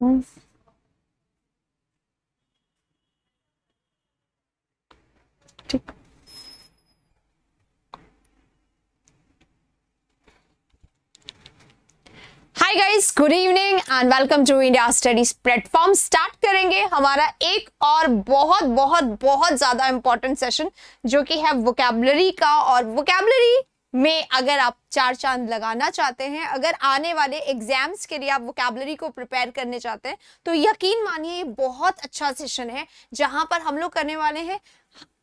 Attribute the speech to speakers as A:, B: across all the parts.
A: ठीक। Hi guys, good evening and welcome to India studies platform. Start करेंगे हमारा एक और बहुत बहुत बहुत ज्यादा इंपॉर्टेंट सेशन जो कि है वोकैबुलरी का। और वोकैबुलरी में अगर आप चार चांद लगाना चाहते हैं, अगर आने वाले एग्जाम्स के लिए आप वोकैबुलरी को प्रिपेयर करने चाहते हैं, तो यकीन मानिए ये बहुत अच्छा सेशन है जहां पर हम लोग करने वाले हैं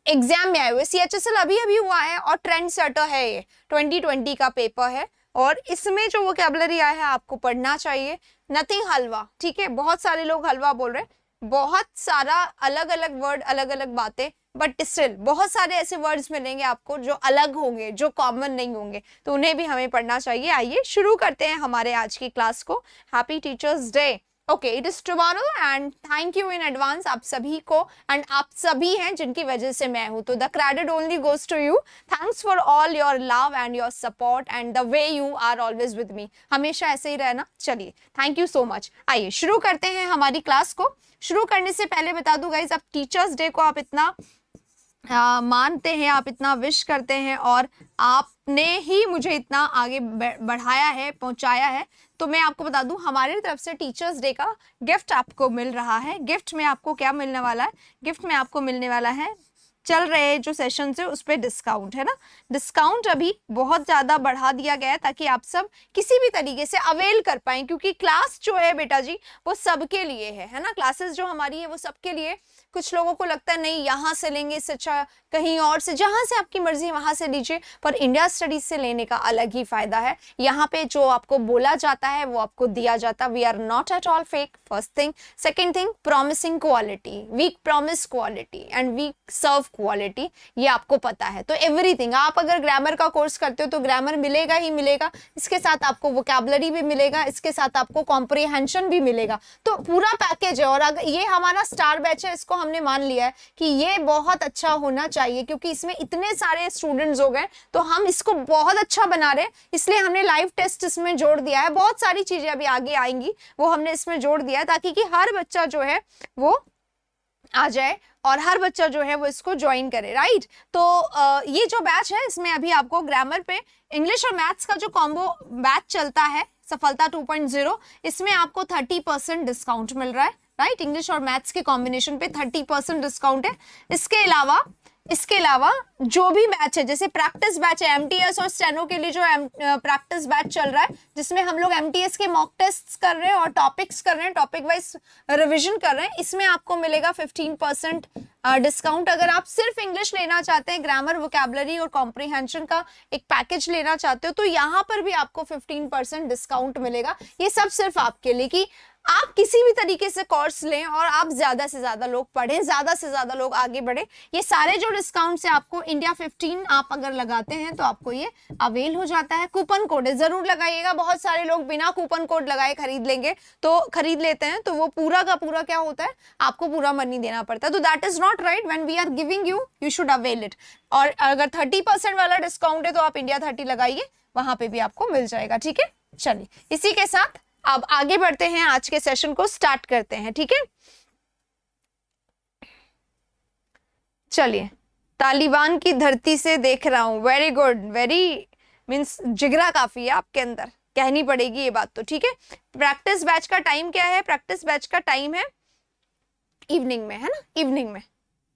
A: एग्जाम में आए हुए। CHSL अभी अभी हुआ है और ट्रेंड सेटर है, ये 2020 का पेपर है और इसमें जो वोकैबुलरी आया है आपको पढ़ना चाहिए। नथिंग हलवा, ठीक है। बहुत सारे लोग हलवा बोल रहे हैं, बहुत सारा अलग अलग वर्ड, अलग अलग बातें, बट स्टिल बहुत सारे ऐसे वर्ड्स मिलेंगे आपको जो अलग होंगे, जो कॉमन नहीं होंगे, तो उन्हें भी हमें पढ़ना चाहिए। आइए शुरू करते हैं हमारे आज की क्लास को। Happy teachers day. Okay, it is tomorrow and thank you in advance आप सभी को। एंड आप सभी हैं जिनकी वजह से मैं हूं, तो the credit only goes to you. Thanks for all your love and your support and the way you are always with me. हमेशा ऐसे ही रहना। चलिए, थैंक यू सो मच। आइए शुरू करते हैं हमारी क्लास को। शुरू करने से पहले बता दूं गाइज, आप टीचर्स डे को आप इतना मानते हैं, आप इतना विश करते हैं और आपने ही मुझे इतना आगे बढ़ाया है, पहुंचाया है, तो मैं आपको बता दूं हमारी तरफ से टीचर्स डे का गिफ्ट आपको मिल रहा है। गिफ्ट में आपको क्या मिलने वाला है? गिफ्ट में आपको मिलने वाला है, चल रहे जो सेशन है उस पर डिस्काउंट है ना। डिस्काउंट अभी बहुत ज्यादा बढ़ा दिया गया है ताकि आप सब किसी भी तरीके से अवेल कर पाएं, क्योंकि क्लास जो है बेटा जी वो सबके लिए है ना। क्लासेस जो हमारी है वो सबके लिए। कुछ लोगों को लगता है नहीं यहाँ से लेंगे इससे अच्छा कहीं और से, जहां से आपकी मर्जी वहां से लीजिए, पर इंडिया स्टडीज से लेने का अलग ही फायदा है। यहाँ पे जो आपको बोला जाता है वो आपको दिया जाता है। We are not at all fake, first thing. Second thing, promising quality. We promise quality and we serve quality, ये आपको पता है। तो एवरीथिंग, आप अगर ग्रामर का कोर्स करते हो तो ग्रामर मिलेगा ही मिलेगा, इसके साथ आपको वोकैबुलरी भी मिलेगा, इसके साथ आपको कॉम्प्रिहेंशन भी मिलेगा, तो पूरा पैकेज है। और अगर ये हमारा स्टार बैच है, इसको हमने मान लिया है कि ये बहुत अच्छा होना चाहिए, क्योंकि इसमें इतने सारे स्टूडेंट्स हो गए तो हम इसको बहुत अच्छा बना रहे हैं, इसलिए हमने लाइव टेस्ट इसमें जोड़ दिया है। बहुत सारी चीजें अभी आगे आएंगी वो हमने इसमें जोड़ दिया है, ताकि कि हर बच्चा जो है वो आ जाए और हर बच्चा जो है वो इसको ज्वाइन करे, राइट। तो ये जो बैच है इसमें अभी आपको ग्रामर पे इंग्लिश और मैथ्स का जो कॉम्बो बैच चलता है सफलता 2.0, इसमें आपको 30% डिस्काउंट मिल रहा है, राइट। इंग्लिश और मैथ्स के कॉम्बिनेशन पे 30% डिस्काउंट है। इसके अलावा जो भी बैच है, जैसे प्रैक्टिस बैच है, MTS और स्टेनो के लिए जो प्रैक्टिस बैच चल रहा है, जिसमें हम लोग MTS के मॉक टेस्ट कर रहे हैं और टॉपिक्स कर रहे हैं, टॉपिक वाइज रिवीजन कर रहे हैं, इसमें आपको मिलेगा 15% डिस्काउंट। अगर आप सिर्फ इंग्लिश लेना चाहते हैं, ग्रामर, वोकैबुलरी और कॉम्प्रिहेंशन का एक पैकेज लेना चाहते हो, तो यहाँ पर भी आपको 15% डिस्काउंट मिलेगा। ये सब सिर्फ आपके लिए कि आप किसी भी तरीके से कोर्स लें और आप ज्यादा से ज्यादा लोग पढ़ें, ज्यादा से ज्यादा लोग आगे बढ़े। ये सारे जो डिस्काउंट से आपको इंडिया 15 आप अगर लगाते हैं तो आपको ये अवेल हो जाता है। कूपन कोड है, जरूर लगाइएगा। बहुत सारे लोग बिना कूपन कोड लगाए खरीद लेते हैं, तो वो पूरा का पूरा क्या होता है, आपको पूरा मनी देना पड़ता है। तो that is not right. When we are giving you should avail it. और अगर 30% वाला डिस्काउंट है तो आप इंडिया 30 लगाइए, वहां पे भी आपको मिल जाएगा, ठीक है। चलिए, इसी के साथ अब आगे बढ़ते हैं, आज के सेशन को स्टार्ट करते हैं, ठीक है। चलिए, तालिबान की धरती से देख रहा हूं, वेरी गुड, वेरी मीन्स जिगरा काफी है आपके अंदर, कहनी पड़ेगी ये बात तो, ठीक है। प्रैक्टिस बैच का टाइम क्या है? प्रैक्टिस बैच का टाइम है इवनिंग में, है ना, इवनिंग में,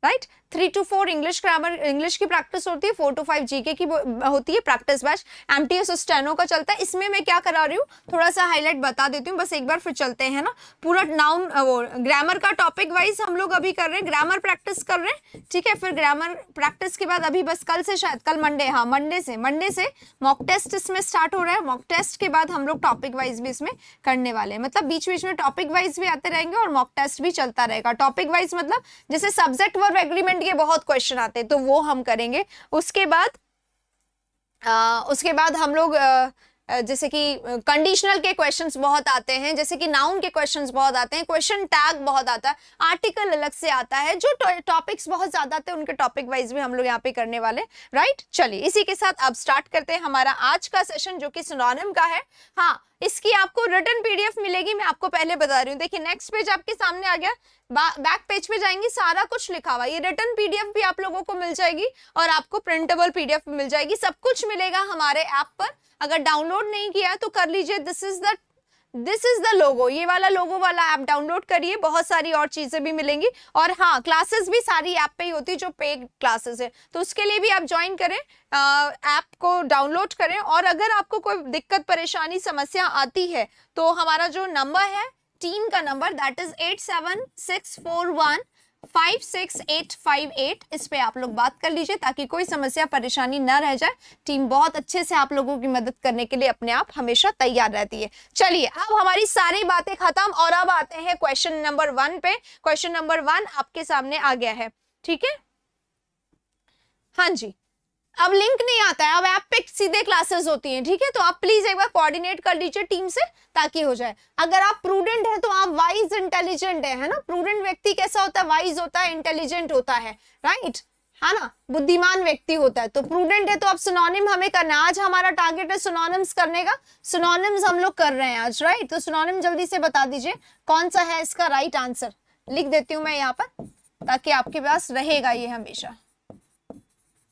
A: right. 3 to 4 English grammar, English की प्रैक्टिस होती है, 4 to 5 जीके की होती है प्रैक्टिस बैच। MTS और स्टेनो का चलता है। इसमें मैं क्या करा रही हूँ, थोड़ा सा हाईलाइट बता देती हूँ, बस एक बार फिर चलते हैं ना। पूरा नाउन वो ग्रामर का टॉपिक वाइज हम लोग अभी कर रहे हैं, ग्रामर प्रैक्टिस कर रहे हैं, ठीक है। फिर ग्रामर प्रैक्टिस के बाद अभी बस कल से, शायद कल मंडे, हाँ मंडे से मॉक टेस्ट इसमें स्टार्ट हो रहा है। मॉक टेस्ट के बाद हम लोग टॉपिक वाइज भी इसमें करने वाले हैं, मतलब बीच बीच में टॉपिक वाइज भी आते रहेंगे और मॉक टेस्ट भी चलता रहेगा। टॉपिक वाइज मतलब जैसे सब्जेक्ट वर्ब एग्रीमेंट के बहुत क्वेश्चन आते हैं तो वो हम करेंगे। उसके बाद हम लोग जैसे कि कंडीशनल के क्वेश्चंस बहुत आते हैं, जैसे कि नाउन के क्वेश्चंस बहुत आते हैं, क्वेश्चन टैग बहुत आता है, आर्टिकल अलग से आता है, जो टॉपिक्स बहुत ज्यादा आते हैं उनके टॉपिक वाइज भी हम लोग यहाँ पे करने वाले, राइट। चलिए इसी के साथ अब स्टार्ट करते हैं हमारा आज का सेशन जो कि सिनोनिम का है। हाँ, इसकी आपको रिटन पीडीएफ मिलेगी, मैं आपको पहले बता रही हूँ। देखिए नेक्स्ट पेज आपके सामने आ गया, बैक पेज पे जाएंगे, सारा कुछ लिखा हुआ, ये रिटन पीडीएफ भी आप लोगों को मिल जाएगी और आपको प्रिंटेबल पीडीएफ भी मिल जाएगी, सब कुछ मिलेगा हमारे ऐप पर। अगर डाउनलोड नहीं किया है तो कर लीजिए, दिस इज द लोगो, ये वाला लोगो वाला ऐप डाउनलोड करिए, बहुत सारी और चीजें भी मिलेंगी। और हाँ, क्लासेस भी सारी ऐप पे ही होती है जो पेड क्लासेस है, तो उसके लिए भी आप ज्वाइन करें, ऐप को डाउनलोड करें। और अगर आपको कोई दिक्कत परेशानी समस्या आती है तो हमारा जो नंबर है टीम का नंबर, दैट इज 8764156858, इस पे आप लोग बात कर लीजिए ताकि कोई समस्या परेशानी ना रह जाए। टीम बहुत अच्छे से आप लोगों की मदद करने के लिए अपने आप हमेशा तैयार रहती है। चलिए अब हमारी सारी बातें खत्म और अब आते हैं क्वेश्चन नंबर 1 पे। क्वेश्चन नंबर 1 आपके सामने आ गया है, ठीक है। हाँ जी, अब लिंक नहीं आता है, अब ऐप पे सीधे क्लासेस होती हैं, ठीक है। तो आप प्लीज एक बार कोऑर्डिनेट कर लीजिए टीम से ताकि हो जाए। अगर आप प्रूडेंट है तो आप वाइज इंटेलिजेंट है ना। प्रूडेंट व्यक्ति कैसा होता है, वाइज होता है, इंटेलिजेंट होता है, राइट, है ना, बुद्धिमान व्यक्ति होता है। तो प्रूडेंट है तो अब सिनोनिम हमें करना है। आज हमारा टारगेट है सिनोनिम्स करने का, सिनोनिम्स हम लोग कर रहे हैं आज, राइट। तो सिनोनिम जल्दी से बता दीजिए कौन सा है इसका राइट आंसर। लिख देती हूं मैं यहाँ पर ताकि आपके पास रहेगा ये हमेशा।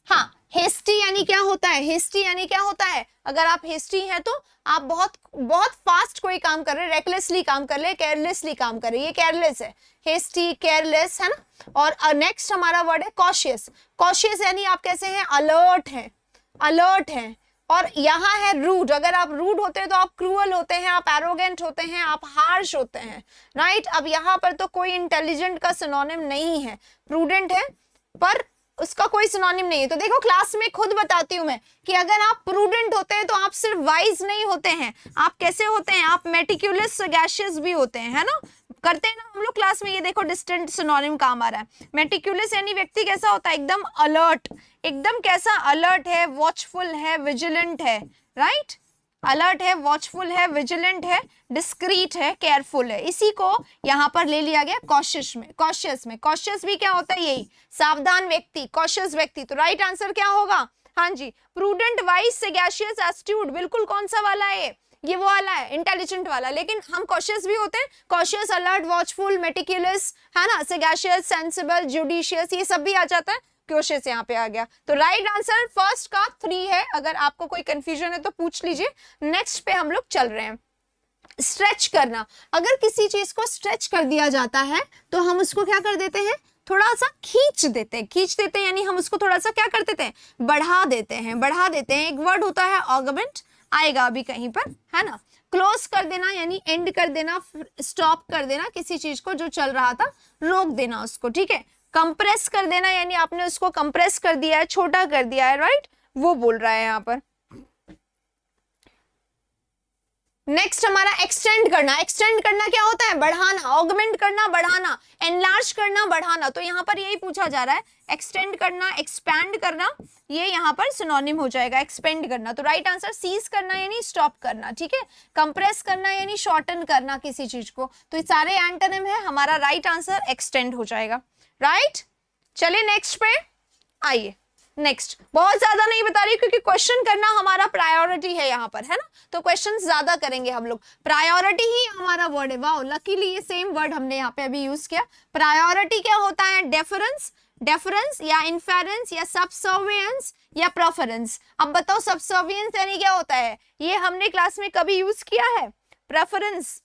A: हाँ, हेस्टी यानी क्या होता है, हेस्टी यानी क्या होता है, अगर आप हेस्टी हैं तो आप बहुत फास्ट कोई काम कर रहे हैं, रेकलेसली काम कर रहे हैं, केयरलेसली काम कर रहे हैं, ये केयरलेस है, हेस्टी केयरलेस, है ना। और नेक्स्ट हमारा वर्ड है कॉशियस। कॉशियस यानी आप कैसे हैं, अलर्ट हैं, अलर्ट हैं। और यहाँ है रूड, अगर आप रूड होते हैं तो आप क्रूअल होते हैं, आप एरोगेंट होते हैं, आप हार्श होते हैं, राइट। अब यहाँ पर तो कोई इंटेलिजेंट का सिनोनिम नहीं है, प्रूडेंट है पर उसका कोई सिनोनिम नहीं है। तो देखो क्लास में खुद बताती हूं मैं कि अगर आप प्रूडेंट होते हैं तो आप सिर्फ वाइज नहीं होते हैं, आप कैसे होते हैं, आप मेटिक्युलस सगैशियस भी होते हैं, है ना। करते हैं ना हम लोग क्लास में, ये देखो डिस्टेंट सिनोनिम काम आ रहा है। मेटिक्युलस यानी व्यक्ति कैसा होता है, एकदम अलर्ट, एकदम कैसा अलर्ट है, वॉचफुल है, विजिलेंट है, राइट। अलर्ट है, वॉचफुल है, विजिलेंट है, डिस्क्रीट है, केयरफुल है। इसी को यहाँ पर ले लिया गया कॉशियस में। कॉशियस भी क्या होता है, यही सावधान व्यक्ति, कॉशियस व्यक्ति। तो राइट आंसर क्या होगा, हाँ जी, प्रूडेंट, वाइज, सैगैशियस, एस्ट्यूट, बिल्कुल कौन सा वाला है ये वो वाला है, इंटेलिजेंट वाला। लेकिन हम कॉशियस भी होते हैं, कॉशियस, अलर्ट, वॉचफुल, मेटिक्युलस, है ना, सैगैशियस, सेंसिबल, जुडिशियस, ये सब भी आ जाता है। क्वेश्चन यहाँ पे आ गया। तो राइट आंसर फर्स्ट का 3 है। अगर आपको कोई कंफ्यूजन है तो पूछ लीजिए। नेक्स्ट पे हम लोग चल रहे हैं, स्ट्रेच करना। अगर किसी चीज को स्ट्रेच कर दिया जाता है तो हम उसको क्या कर देते हैं, थोड़ा सा खींच देते हैं, यानी हम उसको थोड़ा सा क्या कर देते हैं, बढ़ा देते हैं। एक वर्ड होता है ऑगमेंट, आएगा अभी कहीं पर, है ना। क्लोज कर देना यानी एंड कर देना, स्टॉप कर देना किसी चीज को जो चल रहा था, रोक देना उसको, ठीक है। कंप्रेस कर देना यानी आपने उसको कंप्रेस कर दिया है, छोटा कर दिया है, राइट, वो बोल रहा है यहाँ पर। नेक्स्ट हमारा एक्सटेंड करना क्या होता है, बढ़ाना, ऑगमेंट करना, बढ़ाना, एनलार्ज करना, बढ़ाना। तो यहाँ पर यही पूछा जा रहा है, एक्सटेंड करना, एक्सपैंड करना, ये यहाँ पर सिनोनिम हो जाएगा, एक्सपेंड करना। तो राइट आंसर सीज करना यानी स्टॉप करना, ठीक है। कंप्रेस करना यानी शॉर्टन करना किसी चीज को। तो ये सारे एंटोनिम है, हमारा राइट आंसर एक्सटेंड हो जाएगा, राइट। चलिए नेक्स्ट पे आइए। नेक्स्ट बहुत ज्यादा नहीं बता रही क्योंकि क्वेश्चन करना हमारा प्रायोरिटी है यहाँ पर, है ना। तो क्वेश्चन ज्यादा करेंगे हम लोग, प्रायोरिटी ही हमारा वर्ड है। वाओ, लकीली ये सेम वर्ड हमने यहाँ पे अभी यूज किया। प्रायोरिटी क्या होता है, डेफरेंस या इन्फेरेंस या सबसर्वियंस या प्रेफरेंस। अब बताओ सबसर्वियंस यानी क्या होता है, ये हमने क्लास में कभी यूज किया है, प्रेफरेंस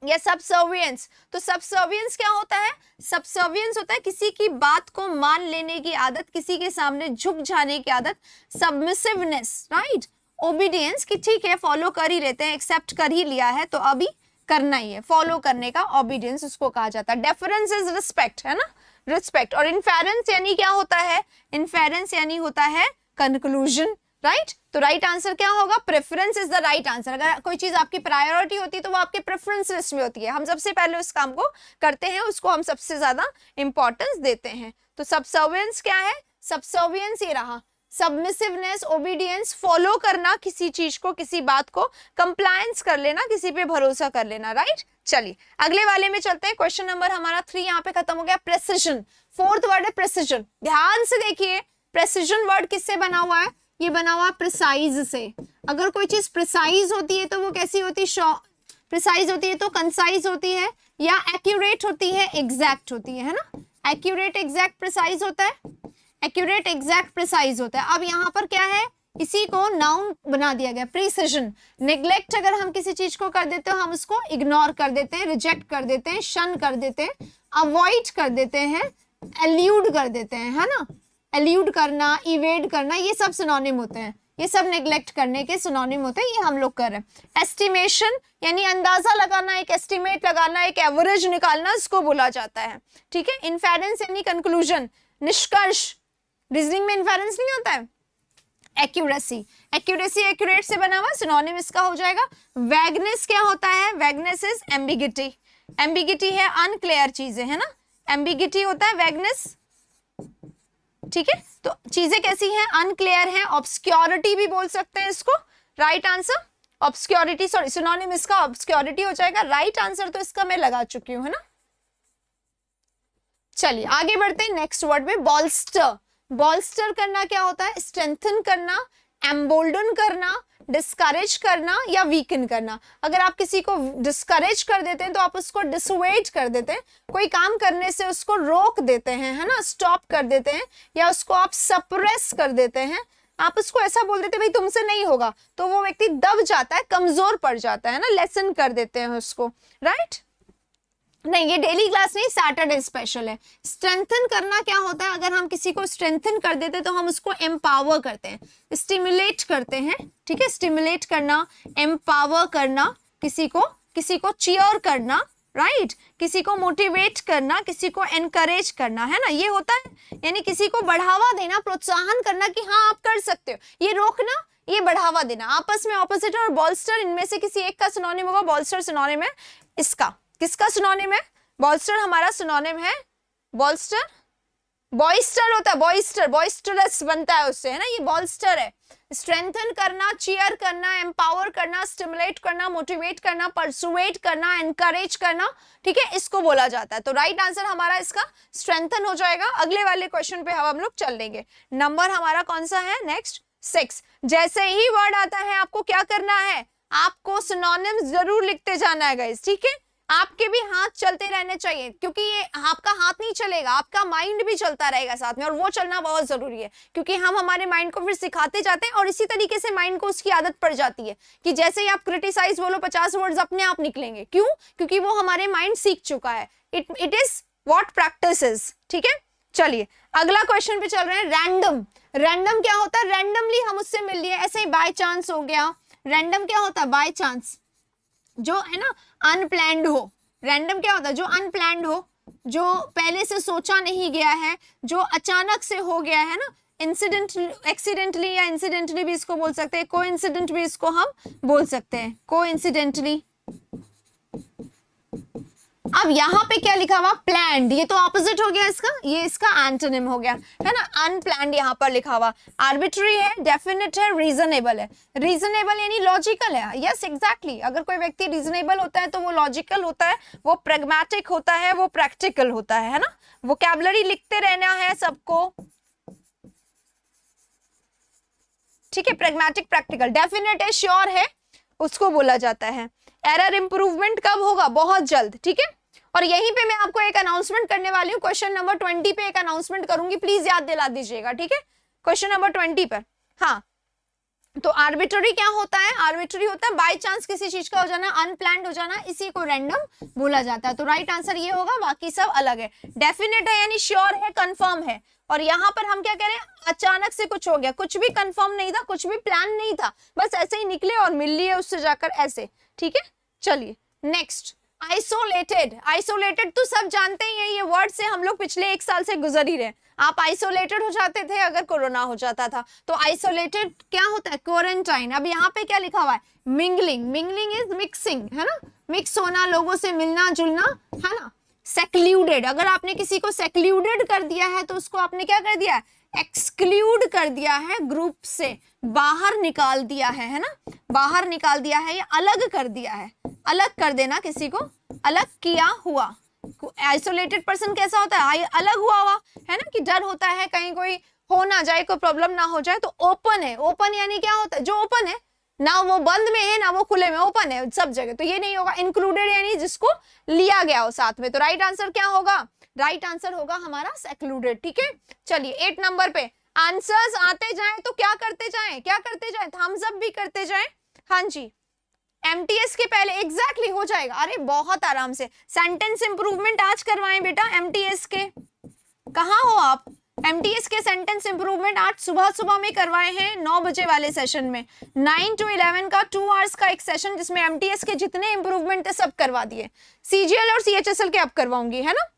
A: या सबसर्वियंस। तो सबसर्वियंस क्या होता है, सबसर्वियंस होता है किसी की बात को मान लेने की आदत, किसी के सामने झुक जाने की आदत। सबमिसिवनेस, राइट, ओबीडियंस की ठीक है फॉलो कर ही लेते हैं, एक्सेप्ट कर ही लिया है तो अभी करना ही है, फॉलो करने का ओबीडियंस उसको कहा जाता है। डेफरेंस इज रिस्पेक्ट, है ना, रिस्पेक्ट। और इन्फेरेंस यानी क्या होता है, इन्फेरेंस यानी होता है कंक्लूजन, राइट। तो राइट आंसर क्या होगा, preference is the right answer. अगर कोई चीज आपकी प्रायोरिटी होती है तो वो आपके प्रेफरेंस लिस्ट में होती है, हम सबसे पहले उस काम को करते हैं, उसको हम सबसे ज्यादा इंपॉर्टेंस देते हैं। तो सबसर्वियंस क्या है, सबसर्वियंस ये रहा, सबमिसिवनेस, ओबीडियंस, फॉलो करना किसी चीज को, किसी बात को, कंप्लायंस कर लेना, किसी पे भरोसा कर लेना, राइट। चलिए अगले वाले में चलते हैं। क्वेश्चन नंबर हमारा 3 यहाँ पे खत्म हो गया। प्रेसिजन, फोर्थ वर्ड है प्रेसिजन। ध्यान से देखिए, प्रेसिजन वर्ड किससे बना हुआ है? ये बना हुआ प्रिसाइज से। अगर कोई चीज प्रिसाइज होती है तो वो कैसी होती है? प्रिसाइज होती है तो कंसाइज होती है, या एक्यूरेट होती है, एग्जैक्ट होती है ना। एक्यूरेट, एग्जैक्ट, प्रिसाइज होता है। एक्यूरेट, एग्जैक्ट, प्रिसाइज होता है। अब यहाँ पर क्या है? इसी को नाउन बना दिया गया, प्रिसिजन। नेग्लेक्ट अगर हम किसी चीज को कर देते हो, हम उसको इग्नोर कर देते हैं, रिजेक्ट कर देते हैं, शन कर देते हैं, अवॉइड कर देते हैं, एल्यूड कर देते हैं, है ना। एल्यूड करना, इवेड करना, ये सब सिनोनिम होते हैं। ये सब नेग्लेक्ट करने के सिनोनिम होते हैं। ये हम लोग कर रहे हैं। एस्टिमेशन यानी अंदाजा लगाना, एक एस्टिमेट लगाना, एक एवरेज निकालना, इसको बोला जाता है, ठीक है। इन्फेरेंस यानी कंक्लूजन, निष्कर्ष। रीजनिंग में इन्फेरेंस नहीं होता है। एक्यूरेसी, एक्यूरेसी एक्यूरेट से बना हुआ, सिनोनिम इसका हो जाएगा। वैगनेस क्या होता है? वैगनेस इज एम्बिगिटी। एम्बिगिटी है अनक्लियर चीजें, है ना। एम्बिगिटी होता है वैगनेस, ठीक है। तो चीजें कैसी हैं? अनक्लियर हैं। ऑब्सक्योरिटी भी बोल सकते हैं इसको। Right answer obscurity, sorry synonym इसका ऑब्सक्योरिटी हो जाएगा। राइट आंसर तो इसका मैं लगा चुकी हूं, है ना। चलिए आगे बढ़ते हैं नेक्स्ट वर्ड में, बॉल्स्टर। बॉल्स्टर करना क्या होता है? स्ट्रेंथन करना, एम्बोल्डन करना, डिस्करेज करना या वीकन करना। अगर आप किसी को डिस्करेज कर देते हैं तो आप उसको डिसवेज कर देते हैं, कोई काम करने से उसको रोक देते हैं, है ना, स्टॉप कर देते हैं, या उसको आप सप्रेस कर देते हैं। आप उसको ऐसा बोल देते हैं भाई तुमसे नहीं होगा, तो वो व्यक्ति दब जाता है, कमजोर पड़ जाता है ना, लेसन कर देते हैं उसको, राइट। नहीं, ये डेली क्लास नहीं, सैटरडे स्पेशल है। स्ट्रेंथन करना क्या होता है? अगर हम किसी को स्ट्रेंथन कर देते हैं तो हम उसको एम्पावर करते हैं, स्टिमुलेट करते हैं, ठीक है। स्टिमुलेट करना, एम्पावर करना, किसी को चीयर करना, राइट। किसी को मोटिवेट करना, किसी को एनकरेज करना, है ना, ये होता है। यानी किसी को बढ़ावा देना, प्रोत्साहन करना कि हाँ आप कर सकते हो। ये रोकना, ये बढ़ावा देना। आपस में ऑपोजिट और बॉल्स्टर, इनमें से किसी एक का सिनोनिम होगा। बॉल्स्टर सिनोनिम है इसका। किसका सिनोनिम है? बॉल्स्टर हमारा सिनोनिम है। बॉल्स्टर, बॉइस्टर होता है, बॉइस्टर, बॉइस्टरस बनता है उससे, है ना, ये बॉल्स्टर है। स्ट्रेंथन करना, चीयर करना, एम्पावर करना, स्टिमुलेट करना, मोटिवेट करना, परसुएट करना, एनकरेज करना, ठीक है, इसको बोला जाता है। तो राइट आंसर हमारा इसका स्ट्रेंथन हो जाएगा। अगले वाले क्वेश्चन पे हम लोग चल लेंगे। नंबर हमारा कौन सा है? नेक्स्ट 6। जैसे ही वर्ड आता है आपको क्या करना है? आपको सिनोनिम्स जरूर लिखते जाना है गाइस, ठीक है। आपके भी हाथ चलते रहने चाहिए, क्योंकि ये आपका हाथ नहीं चलेगा, आपका माइंड भी चलता रहेगा साथ में, और वो चलना बहुत जरूरी है, क्योंकि हम हमारे माइंड को फिर सिखाते जाते हैं, और इसी तरीके से माइंड को उसकी आदत पड़ जाती है कि जैसे ही आप क्रिटिसाइज बोलो 50 वर्ड्स अपने आप निकलेंगे। क्यों? क्योंकि वो हमारे माइंड सीख चुका है। It is what practice is, ठीक है। चलिए अगला क्वेश्चन पे चल रहे हैं। रैंडम। रैंडम क्या होता है? रैंडमली हम उससे मिल लिए, ऐसे ही बाय चांस हो गया। रैंडम क्या होता है? बाय चांस, जो है ना अनप्लैंड हो। रैंडम क्या होता है? जो अनप्लैंड हो, जो पहले से सोचा नहीं गया है, जो अचानक से हो गया है ना। एक्सीडेंटली या इंसिडेंटली भी इसको बोल सकते हैं, कोइंसिडेंट भी इसको हम बोल सकते हैं, कोइंसिडेंटली। अब यहाँ पे क्या लिखा हुआ? प्लैंड। ये तो ऑपोजिट हो गया इसका, ये इसका एंटोनिम हो गया, है ना। अनप्लैंड यहाँ पर लिखा हुआ। आर्बिट्री है, डेफिनेट है, रीजनेबल है। रीजनेबल यानी लॉजिकल है। Yes exactly. अगर कोई व्यक्ति रीजनेबल होता है तो वो लॉजिकल होता है, वो प्रैग्मेटिक होता है, वो प्रैक्टिकल होता है ना। वोकैबुलरी लिखते रहना है सबको, ठीक है। Pragmatic, practical. डेफिनेट है, श्योर है, उसको बोला जाता है। एरर इंप्रूवमेंट कब होगा? बहुत जल्द, ठीक है। और यहीं पे मैं आपको एक अनाउंसमेंट करने वाली हूँ। क्वेश्चन नंबर 20 पे एक अनाउंसमेंट करूंगी, प्लीज याद दिला दीजिएगा, ठीक है। क्वेश्चन नंबर 20 पर, हाँ। तो आर्बिट्ररी क्या होता है? आर्बिट्ररी होता है बाय चांस किसी चीज का हो जाना, अनप्लैंड हो जाना, इसी को रैंडम बोला जाता है। तो राइट आंसर ये होगा, बाकी सब अलग है। डेफिनेट है यानी श्योर है, कंफर्म है। और यहाँ पर हम क्या कह रहे हैं? अचानक से कुछ हो गया, कुछ भी कंफर्म नहीं था, कुछ भी प्लान नहीं था, बस ऐसे ही निकले और मिल लिए उससे जाकर, ऐसे, ठीक है। चलिए नेक्स्ट, आइसोलेटेड। आइसोलेटेड तो सब जानते ही हैं, ये वर्ड से हम लोग पिछले 1 साल से गुजर ही रहे। आप आइसोलेटेड हो जाते थे अगर कोरोना हो जाता था, तो आइसोलेटेड क्या होता है? क्वारंटाइन। अब यहाँ पे क्या लिखा हुआ है? मिंगलिंग। मिंगलिंग इज मिक्सिंग, है ना, मिक्स होना, लोगों से मिलना जुलना, है ना। सेक्लूडेड, अगर आपने किसी को सेक्लूडेड कर दिया है तो उसको आपने क्या कर दिया है? एक्सक्लूड कर दिया है, ग्रुप से बाहर निकाल दिया है ना, बाहर निकाल दिया है या अलग कर दिया है। अलग कर देना, किसी को अलग किया हुआ। आइसोलेटेड पर्सन कैसा होता है, अलग हुआ हुआ है ना, कि डर होता है कहीं कोई हो ना जाए, कोई प्रॉब्लम ना हो जाए। तो ओपन है, ओपन यानी क्या होता है, जो ओपन है ना वो बंद में है ना वो खुले में, ओपन है सब जगह। तो ये नहीं होगा। इंक्लूडेड यानी जिसको लिया गया हो साथ में। तो राइट आंसर क्या होगा, राइट आंसर होगा हमारा सेक्लूडेड। ठीक है, चलिए 8 नंबर पे आंसर्स आते जाएं तो क्या करते जाएं, क्या करते जाएं, थम्स अप भी करते जाएं। हाँ जी, एमटीएस के पहले एग्जैक्टली हो जाएगा। अरे बहुत आराम से सेंटेंस इंप्रूवमेंट आज करवाएं बेटा एमटीएस के। कहाँ हो आप, एमटीएस के सेंटेंस इंप्रूवमेंट आज सुबह सुबह में करवाए हैं 9 बजे वाले सेशन में। 9 to 11 का 2 आवर्स का एक सेशन जिसमें एमटीएस के जितने इंप्रूवमेंट थे सब करवा दिए। सीजीएल और सीएचएसएल के अब करवाऊंगी, है ना।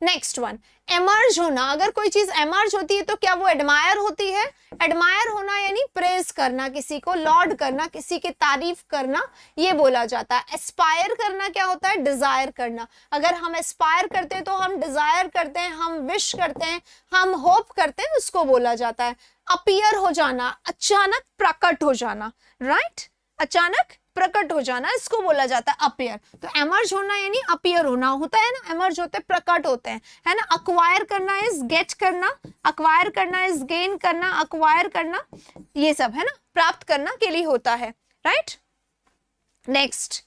A: नेक्स्ट वन, एमर्ज होना। अगर कोई चीज एमर्ज होती है तो क्या वो एडमायर होती है। एडमायर होना यानी प्रेज करना, किसी को लॉर्ड करना, किसी की तारीफ करना, ये बोला जाता है। एस्पायर करना क्या होता है, डिजायर करना। अगर हम एस्पायर करते हैं तो हम डिजायर करते हैं, हम विश करते हैं, हम होप करते हैं, उसको बोला जाता है। अपीयर हो जाना, अचानक प्रकट हो जाना, राइट, अचानक प्रकट हो जाना, इसको बोला जाता है अपीयर। तो एमर्ज होना यानी अपीयर होना होता है ना, एमर्ज होते प्रकट होते हैं, है ना। अक्वायर करना इज गेट करना, अक्वायर करना इज गेन करना, अक्वायर करना ये सब है ना, प्राप्त करना के लिए होता है, राइट। नेक्स्ट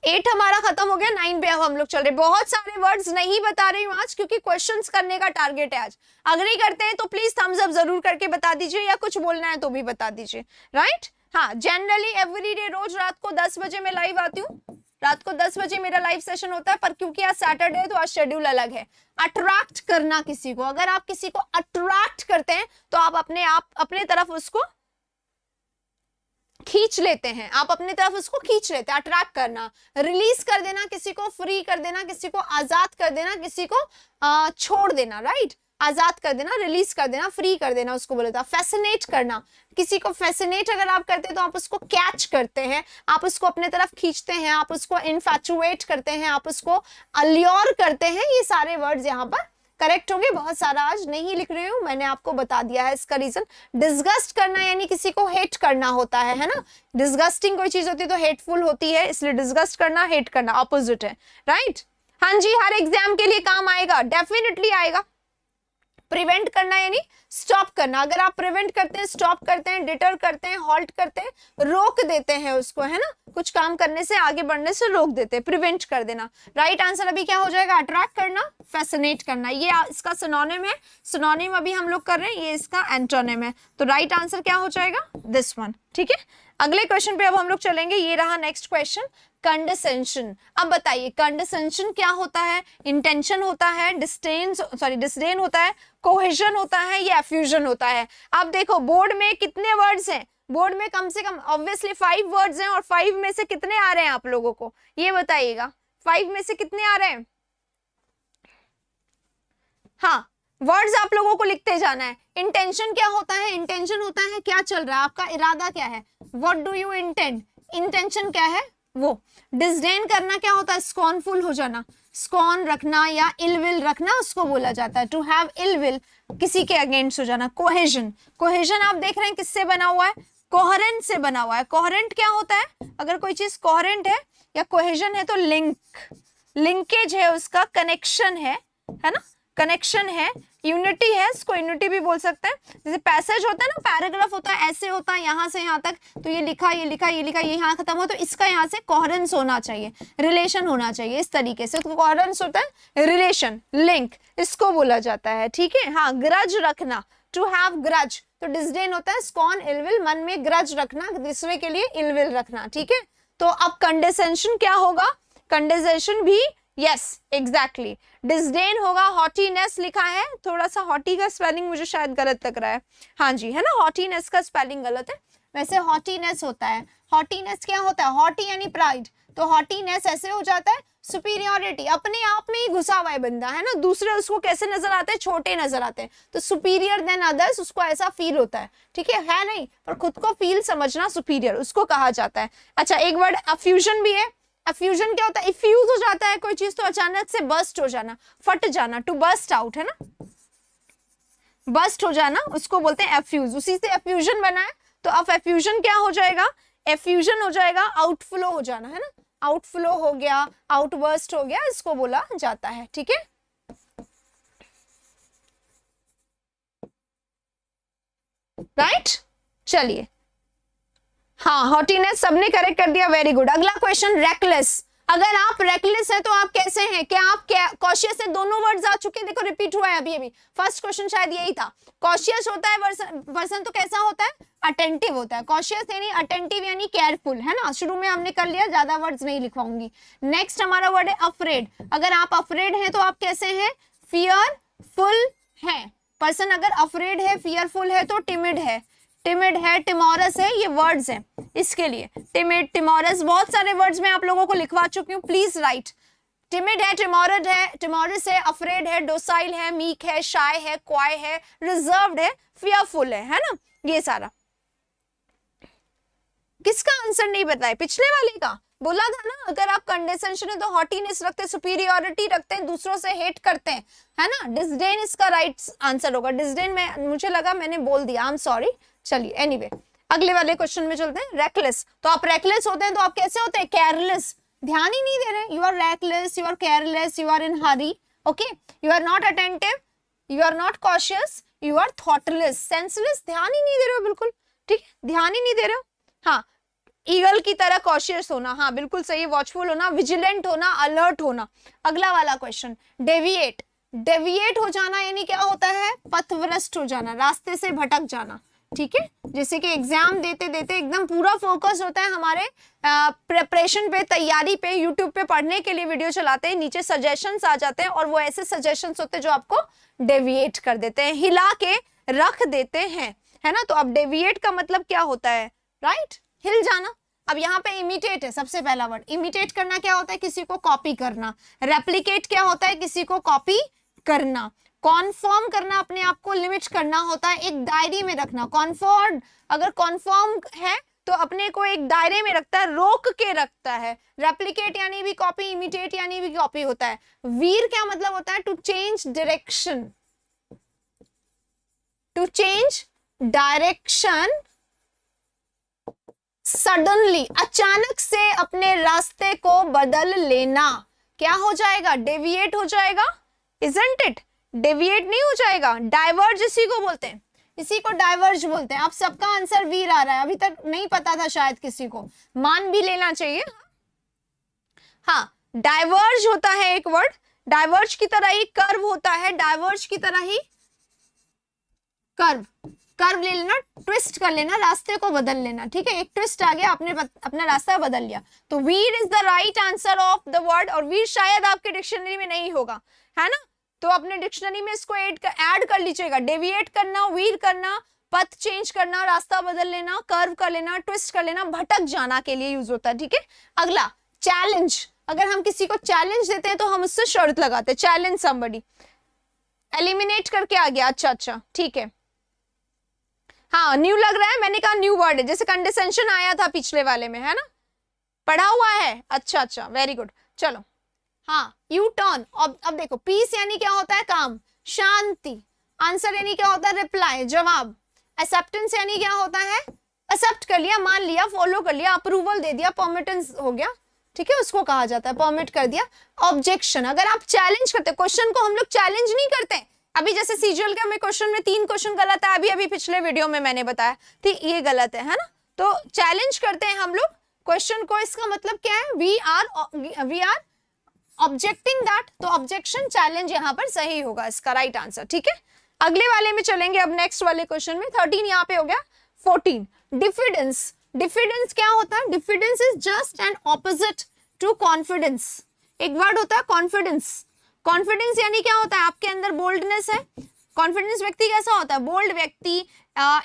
A: 8 हमारा खत्म हो गया, 9 पे अब हम लोग चल रहे। बहुत सारे वर्ड्स नहीं बता रही हूँ आज क्योंकि क्वेश्चंस करने का टारगेट है आज। अगर ही करते हैं तो प्लीज थम्स अप जरूर करके बता दीजिए, या कुछ बोलना है तो भी बता दीजिए, राइट। हाँ, जनरली एवरीडे रोज रात को 10 बजे मैं लाइव आती हूँ। रात को 10 बजे मेरा लाइव सेशन होता है, पर क्योंकि आज सैटरडे है तो आज शेड्यूल अलग है। अट्रैक्ट करना किसी को, अगर आप किसी को अट्रैक्ट करते हैं तो आप अपने तरफ उसको खींच लेते हैं, आप अपनी तरफ उसको खींच लेते हैं। अट्रैक्ट करना, रिलीज कर देना किसी को, फ्री कर देना किसी को, आजाद कर देना किसी को, छोड़ देना, राइट। आजाद कर देना, रिलीज कर देना, फ्री कर देना, उसको बोला था। फैसिनेट करना, किसी को फैसिनेट अगर आप करते हैं तो आप उसको कैच करते हैं, आप उसको अपने तरफ खींचते हैं, आप उसको इन्फैचुएट करते हैं, आप उसको अल्योर करते हैं। ये सारे वर्ड्स यहाँ पर करेक्ट होंगे। बहुत सारा आज नहीं लिख रही हूँ, मैंने आपको बता दिया है इसका रीजन। डिस्गस्ट करना यानी किसी को हेट करना होता है ना। डिस्गस्टिंग कोई चीज होती है तो हेटफुल होती है, इसलिए डिस्गस्ट करना, हेट करना ऑपोजिट है, राइट। हाँ जी, हर एग्जाम के लिए काम आएगा, डेफिनेटली आएगा। प्रिवेंट करना यानी स्टॉप करना। अगर आप प्रिवेंट करते हैं, स्टॉप करते हैं, डिटर करते हैं, हॉल्ट करते हैं, रोक देते हैं उसको, है ना, कुछ काम करने से, आगे बढ़ने से रोक देते हैं, प्रिवेंट कर देना। राइट आंसर अभी क्या हो जाएगा, अट्रैक्ट करना, फैसिनेट करना। ये इसका सिनोनिम है, सिनोनिम अभी हम लोग कर रहे हैं, ये इसका एंटोनिम है। तो राइट आंसर क्या हो जाएगा, दिस वन। ठीक है, अगले क्वेश्चन पे अब हम लोग चलेंगे। ये रहा नेक्स्ट क्वेश्चन, कंडेसेंशन। अब बताइए कंडेसेंशन क्या होता है। इंटेंशन होता है, डिस्डेन होता है, कोहेजन होता है, या एफ्यूजन होता है। अब देखो बोर्ड में कितने वर्ड्स हैं, बोर्ड में कम से कम ऑब्वियसली 5 वर्ड्स हैं, और 5 में से कितने आ रहे हैं आप लोगों को, ये बताइएगा। 5 में से कितने आ रहे हैं। हाँ, वर्ड्स आप लोगों को लिखते जाना है। इंटेंशन क्या होता है, इंटेंशन होता है क्या चल रहा है, आपका इरादा क्या है, what do you intend, intention क्या है वो। डिस्डेन करना क्या होता है, स्कॉर्नफुल हो जाना, स्कॉर्न रखना या इल विल रखना, उसको बोला जाता है टू हैव इल विल, किसी के अगेंस्ट हो जाना। कोहेजन, कोहेजन आप देख रहे हैं किससे बना हुआ है, कोहेरेंट से बना हुआ है। कोहेरेंट क्या होता है, अगर कोई चीज कोहेरेंट है या कोहेजन है तो लिंक, लिंकेज है उसका, कनेक्शन है ना, कनेक्शन है, यूनिटी है, इसको यूनिटी भी बोल सकते हैं। जैसे पैसेज होता है ना, पैराग्राफ होता है, ऐसे होता है यहाँ से यहाँ तक, तो ये लिखा ये लिखा ये लिखा, ये यहाँ खत्म हो, तो इसका यहाँ से कोहेरेंस होना चाहिए, रिलेशन होना चाहिए, इस तरीके से। तो कोहेरेंस होता है रिलेशन, लिंक, इसको बोला जाता है। ठीक है, हाँ, ग्रज रखना, टू हैव ग्रज, तो डिस्डेन होता है स्कॉर्न, इलविल, मन में ग्रज रखना, दूसरे के लिए इलविल रखना। ठीक है, तो अब कंडेसेंशन क्या होगा, कंडेसेंशन भी यस एग्जैक्टली डिस्डेन होगा। हॉटीनेस लिखा है, थोड़ा सा हॉटी का स्पेलिंग मुझे शायद गलत लग रहा है, हाँ जी, है ना, हॉटीनेस का स्पेलिंग गलत है, वैसे हॉटीनेस होता है। हॉटीनेस क्या होता है, हॉटी यानी प्राइड, तो हॉटीनेस ऐसे हो जाता है सुपीरियरिटी, अपने आप में ही घुसा हुआ है बंदा, है ना, दूसरे उसको कैसे नजर आते हैं, छोटे नजर आते हैं, तो सुपीरियर देन अदर्स, उसको ऐसा फील होता है। ठीक है नहीं, पर खुद को फील समझना सुपीरियर, उसको कहा जाता है। अच्छा, एक वर्ड अफ्यूजन भी है। अफ्यूजन क्या होता है, इफ्यूज हो जाता है कोई चीज तो अचानक से बर्स्ट हो जाना, फट जाना, टू बर्स्ट आउट, है ना, बस्ट हो जाना, उसको बोलते हैं एफ्यूज, उसी से एफ्यूजन बना है। तो अब एफ्यूजन क्या हो जाएगा, एफ्यूजन हो जाएगा आउटफ्लो हो जाना, है ना, आउटफ्लो हो गया, आउटबर्स्ट हो गया, इसको बोला जाता है। ठीक है, राइट, चलिए, हाँ हॉटीनेस सबने करेक्ट कर दिया, वेरी गुड। अगला क्वेश्चन, रेकलेस। अगर आप रेकलेस है तो आप कैसे हैं, क्या आप कॉशियस है, दोनों वर्ड्स आ चुके हैं, देखो रिपीट हुआ है अभी अभी, फर्स्ट क्वेश्चन शायद यही था। कॉशियस होता है पर्सन तो कैसा होता है, अटेंटिव होता है। कॉशियस यानी अटेंटिव यानी केयरफुल, है ना, शुरू में हमने कर लिया, ज्यादा वर्ड्स नहीं लिखवाऊंगी। नेक्स्ट हमारा वर्ड है अफ्रेड। अगर आप अफ्रेड हैं तो आप कैसे हैं, फियरफुल है। पर्सन अगर अफ्रेड है, फियरफुल है तो टिमिड है, टिमिड है, टिमोरस है, ये वर्ड्स हैं इसके लिए। टिमिड, टिमोरस, बहुत सारे वर्ड्स मैं आप लोगों को लिखवा चुकी हूँ, प्लीज राइट। टिमिड है, टिमोरड है, टिमोरस है, अफ्रेड है, डोसाइल है, मीक है, शाय है, क्वाय है, रिजर्व्ड है, फियरफुल है ना, ये सारा। किसका आंसर नहीं बताया, पिछले वाले का बोला था ना, अगर आप कंडेंसेशन है तो हॉटीनेस रखते हैं, सुपीरियोरिटी रखते हैं, दूसरों से हेट करते हैं, है ना। डिसडेन इसका राइट आंसर होगा। डिसडेन में मुझे लगा मैंने बोल दिया, आई एम सॉरी। चलिए एनीवे अगले वाले क्वेश्चन में चलते हैं। रेकलेस, तो आप रेकलेस होते हैं तो आप कैसे होते हैं, केयरलेस, ध्यान ही नहीं दे रहे, you are reckless, you are careless, you are in hurry, okay, you are not attentive, you are not cautious, you are thoughtless, senseless, ध्यान ही नहीं दे रहे हो बिल्कुल, ठीक है, ध्यान ही नहीं दे रहे हो। हाँ, ईगल की तरह कॉशियस होना, हाँ बिल्कुल सही, वॉचफुल होना, विजिलेंट होना, अलर्ट होना। अगला वाला क्वेश्चन, डेविएट। डेविएट हो जाना यानी क्या होता है, पथभ्रष्ट हो जाना, रास्ते से भटक जाना, ठीक है। जैसे कि एग्जाम देते देते एकदम पूरा फोकस होता है हमारे प्रिपरेशन पे, तैयारी पे, यूट्यूब पे पढ़ने के लिए वीडियो चलाते हैं, नीचे सजेशंस आ जाते हैं और वो ऐसे सजेशंस होते हैं जो आपको डेविएट कर देते हैं, हिला के रख देते हैं, है ना। तो अब डेविएट का मतलब क्या होता है, राइट, हिल जाना। अब यहाँ पे इमिटेट है सबसे पहला वर्ड। इमिटेट करना क्या होता है, किसी को कॉपी करना। रेप्लिकेट क्या होता है, किसी को कॉपी करना। कॉन्फर्म करना, अपने आप को लिमिट करना होता है, एक दायरे में रखना। कॉन्फर्म, अगर कॉन्फर्म है तो अपने को एक दायरे में रखता है, रोक के रखता है। रेप्लिकेट यानी भी कॉपी, इमिटेट यानी भी कॉपी होता है। वीर क्या मतलब होता है, to change direction, to change direction suddenly, अचानक से अपने रास्ते को बदल लेना। क्या हो जाएगा, डेविएट हो जाएगा, इजंट इट, डेविएट नहीं हो जाएगा। डाइवर्ज इसी को बोलते हैं, इसी को डाइवर्ज बोलते हैं। आप सबका आंसर वीर आ रहा है, अभी तक नहीं पता था शायद किसी को, मान भी लेना चाहिए। हाँ, डाइवर्ज होता है एक वर्ड, डाइवर्ज की तरह ही कर्व होता है, डाइवर्ज की तरह ही कर्व, कर्व ले लेना, ट्विस्ट कर लेना, रास्ते को बदल लेना, ठीक है। एक ट्विस्ट आ गया, आपने अपना रास्ता बदल लिया। तो Veer is the right answer of the word. और वीर शायद आपके डिक्शनरी में नहीं होगा, है ना, तो अपने डिक्शनरी में इसको ऐड कर लीजिएगा। डेविएट करना, वीर करना, पथ चेंज करना, रास्ता बदल लेना, कर्व कर लेना, ट्विस्ट कर लेना, भटक जाना के लिए यूज होता है, ठीक है। अगला, चैलेंज। अगर हम किसी को चैलेंज देते हैं तो हम उससे शर्त लगाते हैं, चैलेंज समबडी। एलिमिनेट करके आ गया, अच्छा अच्छा, ठीक है। हाँ, न्यू लग रहा है, मैंने कहा न्यू वर्ड है, जैसे कंडेंसेशन आया था पिछले वाले में, है ना, पढ़ा हुआ है, अच्छा अच्छा, वेरी गुड। चलो, हाँ, यू टर्न। अब देखो, पीस यानी क्या होता है, काम, शांति। आंसर यानी क्या होता है, रिप्लाई, जवाब। एक्सेप्टेंस यानी क्या होता है, एक्सेप्ट कर लिया, मान लिया, फॉलो कर लिया, अप्रूवल दे दिया, परमिटेंस हो गया, ठीक है, उसको कहा जाता है, परमिट कर दिया। ऑब्जेक्शन, अगर आप चैलेंज करते, क्वेश्चन को हम लोग चैलेंज नहीं करते। अभी जैसे सीजीएल के में क्वेश्चन में 3 क्वेश्चन गलत है, अभी पिछले वीडियो में मैंने बताया थी ये गलत है ना। तो चैलेंज करते हैं हम लोग क्वेश्चन को, इसका मतलब क्या है, वी आर ऑब्जेक्टिंग दैट। तो ऑब्जेक्शन, चैलेंज यहाँ पर सही होगा इसका राइट आंसर, ठीक है। अगले वाले में चलेंगे अब, नेक्स्ट वाले क्वेश्चन में। 13 यहाँ पे हो गया। 14, डिफिडेंस। डिफिडेंस क्या होता है, diffidence is just an opposite to confidence. एक वर्ड होता है कॉन्फिडेंस। कॉन्फिडेंस यानी क्या होता है, आपके अंदर बोल्डनेस है। कॉन्फिडेंस व्यक्ति कैसा होता है, बोल्ड व्यक्ति,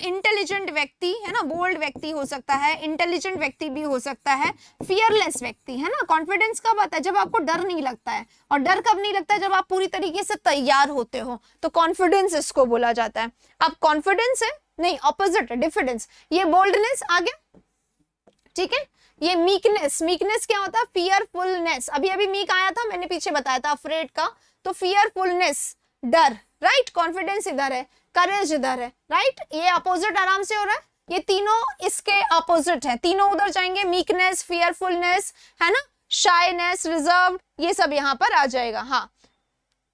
A: इंटेलिजेंट व्यक्ति, है ना, बोल्ड व्यक्ति हो सकता है, इंटेलिजेंट व्यक्ति भी हो सकता है, फियरलेस व्यक्ति, है ना। कॉन्फिडेंस कब आता है, जब आपको डर नहीं लगता है। और डर कब नहीं लगता है, जब आप पूरी तरीके से तैयार होते हो, तो कॉन्फिडेंस इसको बोला जाता है। अब कॉन्फिडेंस है नहीं, ऑपोजिट है डिफिडेंस। ये बोल्डनेस आ गया, ठीक है। ये मीकनेस, मीकनेस क्या होता है, फियरफुलनेस। अभी मीक आया था, मैंने पीछे बताया था अफ्रेड का, तो फियरफुलनेस, डर, राइट। कॉन्फिडेंस इधर है, करेज इधर है, राइट, ये अपोजिट आराम से हो रहा है, ये तीनों इसके अपोजिट है, तीनों उधर जाएंगे, मीकनेस, फियरफुलनेस, है ना, शाइनेस, रिजर्व, ये सब यहाँ पर आ जाएगा, हाँ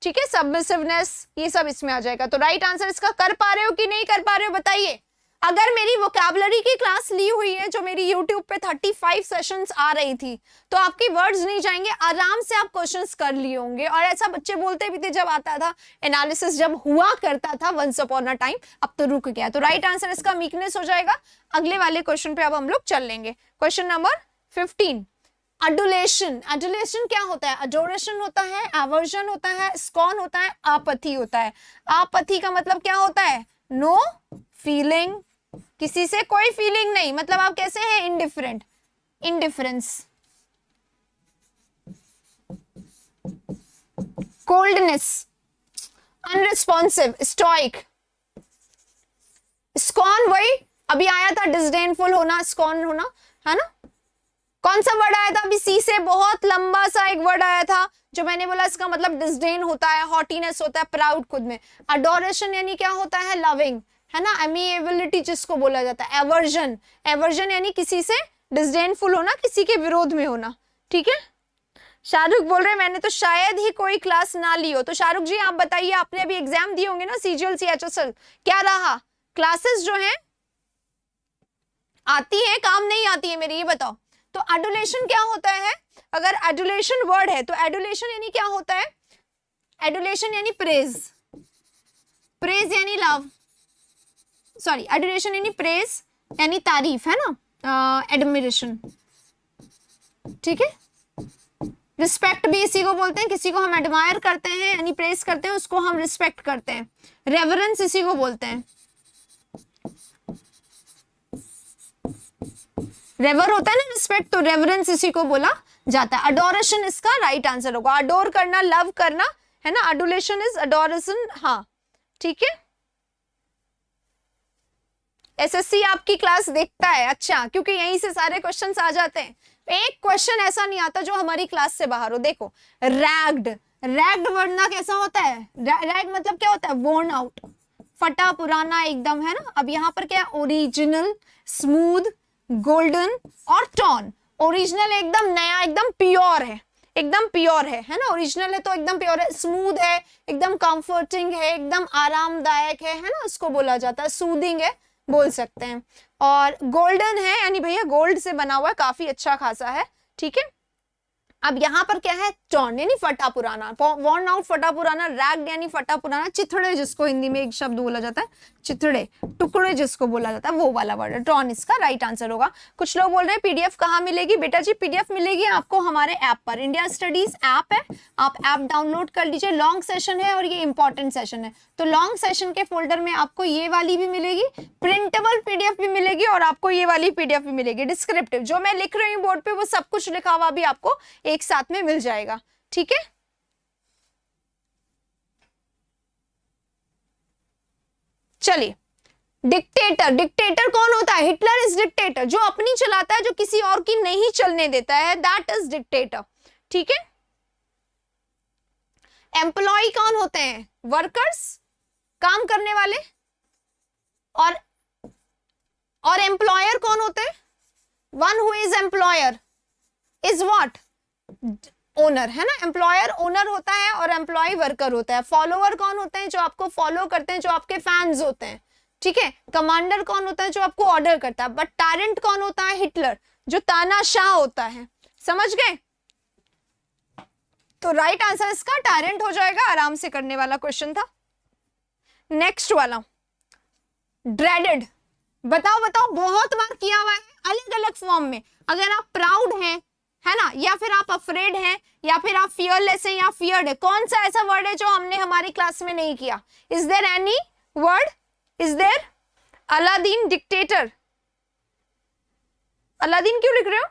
A: ठीक है, सबमिसिवनेस, ये सब इसमें आ जाएगा। तो राइट आंसर इसका कर पा रहे हो कि नहीं कर पा रहे हो बताइए। अगर मेरी वोकैबुलरी की क्लास ली हुई है जो मेरी YouTube पे 35 सेशंस आ रही थी, तो आपकी वर्ड्स नहीं जाएंगे, आराम से आप क्वेश्चंस कर लिए होंगे। और ऐसा बच्चे बोलते भी थे जब आता था एनालिसिस, जब हुआ करता था वंस अपॉन अ टाइम, अब तो रुक गया। तो राइट आंसर इसका मीकनेस हो जाएगा। अगले वाले क्वेश्चन पे अब हम लोग चल लेंगे। Question number 15, अडुलेशन। अडुलेशन क्या होता है? अडोरेशन होता है, एवर्जन होता है, स्कॉन होता है, आपत्ति होता है। आपत्ति का मतलब क्या होता है? नो फीलिंग, किसी से कोई फीलिंग नहीं, मतलब आप कैसे हैं? Indifferent, indifference. Coldness, unresponsive, stoic. Scorn वही अभी आया था, डिसडेनफुल होना, स्कॉन होना, है ना। कौन सा वर्ड आया था अभी सी से? बहुत लंबा सा एक वर्ड आया था जो मैंने बोला इसका मतलब डिसडेन होता है, हॉटीनेस होता है, प्राउड खुद में। अडोरेशन यानी क्या होता है? लविंग, है ना, एमिएबिलिटी जिसको बोला जाता है। एवर्जन, एवर्जन यानी किसी से डिसडेनफुल होना, किसी के विरोध में होना, ठीक है। शाहरुख बोल रहे मैंने तो शायद ही कोई क्लास ना ली हो। तो शाहरुख जी आप बताइए, आपने अभी एग्जाम दिए होंगे ना, सीजीएल सीएचएसएल, क्या रहा? क्लासेस जो है आती है, काम नहीं आती है मेरी, ये बताओ। तो एडुलेशन क्या होता है? अगर एडुलेशन वर्ड है तो एडुलेशन यानी क्या होता है? एडुलेशन यानी प्रेज, प्रेज यानी लव, सॉरी एडुलेशन यानी प्रेज यानी तारीफ, है ना, एडमिरेशन, ठीक है। रिस्पेक्ट भी इसी को बोलते हैं, किसी को हम एडमायर करते हैं यानी प्रेज करते हैं, उसको हम रिस्पेक्ट करते हैं। रेवरेंस इसी को बोलते हैं, रेवर होता है ना रिस्पेक्ट, तो रेवरेंस इसी को बोला जाता है। अडोरेशन इसका राइट आंसर होगा। अडोर करना, लव करना, है ना, अडुलेशन इज अडोरेशन, हाँ ठीक है। एसएससी आपकी क्लास देखता है, अच्छा, क्योंकि यहीं से सारे क्वेश्चंस आ जाते हैं। एक क्वेश्चन ऐसा नहीं आता जो हमारी क्लास से बाहर हो। देखो रैग्ड, रैग्ड वर्ड ना कैसा होता है? रैग मतलब क्या होता है? वोर्न आउट, फटा पुराना एकदम, है ना। अब यहाँ पर क्या है? ओरिजिनल, स्मूथ, गोल्डन और टॉन। ओरिजिनल एकदम नया, एकदम प्योर है, एकदम प्योर है ना। ओरिजिनल है तो एकदम प्योर है। स्मूथ है, एकदम कंफर्टिंग है, एकदम आरामदायक है ना, उसको बोला जाता है। सूदिंग है, बोल सकते हैं। और गोल्डन है यानी भैया गोल्ड से बना हुआ है, काफी अच्छा खासा है, ठीक है। अब यहाँ पर क्या है? टॉन यानी फटा पुराना, वॉर्न आउट, फटा पुराना। रैग्ड यानी फटा पुराना, चिथड़े जिसको हिंदी में एक शब्द बोला जाता है, चिथड़े, टुकड़े जिसको बोला जाता है, वो वाला वर्ड है। टॉन इसका राइट आंसर होगा। कुछ लोग बोल रहे हैं पीडीएफ कहाँ मिलेगी? बेटा जी पीडीएफ मिलेगी आपको हमारे ऐप पर, इंडिया स्टडीज ऐप है, आप ऐप डाउनलोड कर लीजिए। लॉन्ग सेशन है और ये इंपॉर्टेंट सेशन है, तो लॉन्ग सेशन के फोल्डर में आपको ये वाली भी मिलेगी, प्रिंटेबल पीडीएफ भी मिलेगी, और आपको ये वाली पीडीएफ भी मिलेगी। डिस्क्रिप्टिव जो मैं लिख रही हूँ बोर्ड पे, वो सब कुछ लिखा हुआ भी आपको एक साथ में मिल जाएगा, ठीक है। चलिए, डिक्टेटर, डिक्टेटर कौन होता है? हिटलर इज डिक्टेटर, जो अपनी चलाता है, जो किसी और की नहीं चलने देता है, दैट इज डिक्टेटर, ठीक है। एम्प्लॉय कौन होते हैं? वर्कर्स, काम करने वाले। और एम्प्लॉयर कौन होते हैं? One who is employer is what? Owner, है ना। एम्प्लॉयर ओनर होता है और एम्प्लॉय वर्कर होता है। फॉलोअर कौन होते हैं? जो आपको फॉलो करते हैं, जो आपके फैंस होते हैं, ठीक है। कमांडर कौन होता है? जो आपको ऑर्डर करता है। बट टायरेंट कौन होता है? हिटलर, जो तानाशाह होता है, समझ गए। तो राइट आंसर इसका टायरेंट हो जाएगा। आराम से करने वाला क्वेश्चन था। नेक्स्ट वाला, ड्रेडेड। बताओ बताओ, बहुत बार किया हुआ है अलग अलग फॉर्म में। अगर आप प्राउड हैं, है ना, या फिर आप अफ्रेड हैं, या फिर आप फियरलेस हैं, या फियर्ड है, कौन सा ऐसा वर्ड है जो हमने हमारी क्लास में नहीं किया? Is there any word? Is there? Aladdin, dictator. Aladdin क्यों लिख रहे हो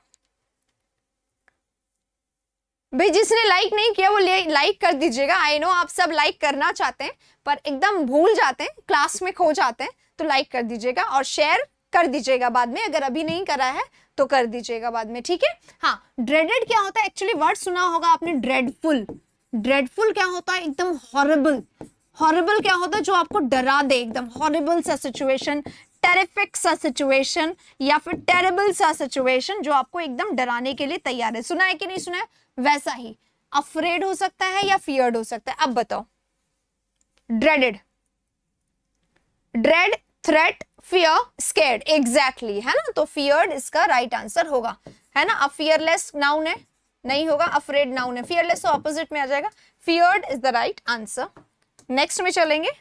A: भाई? जिसने लाइक नहीं किया वो लाइक कर दीजिएगा। आई नो आप सब लाइक करना चाहते हैं पर एकदम भूल जाते हैं, क्लास में खो जाते हैं, तो लाइक कर दीजिएगा और शेयर कर दीजिएगा बाद में। अगर अभी नहीं करा है तो कर दीजिएगा बाद में, ठीक है। हाँ, ड्रेडेड क्या होता है? एक्चुअली वर्ड सुना होगा आपने, ड्रेडफुल। ड्रेडफुल क्या होता है? एकदम हॉरिबल, हॉरिबल क्या होता है? जो आपको डरा दे, एकदम हॉरिबल सा सिचुएशन, टेरिफिक सा सिचुएशन, या फिर टेरेबल सा सिचुएशन जो आपको एकदम डराने के लिए तैयार है। सुना है कि नहीं सुना है? वैसा ही अफ्रेड हो सकता है या फियर्ड हो सकता है। अब बताओ, dreaded, dread, threat, fear, scared, exactly, है ना? तो फियर्ड इसका राइट आंसर होगा, है ना? अब फियरलेस नाउन है, नहीं होगा, अफ्रेड नाउन है, फियरलेस तो ऑपोजिट में आ जाएगा, feared is the right answer. Next में चलेंगे,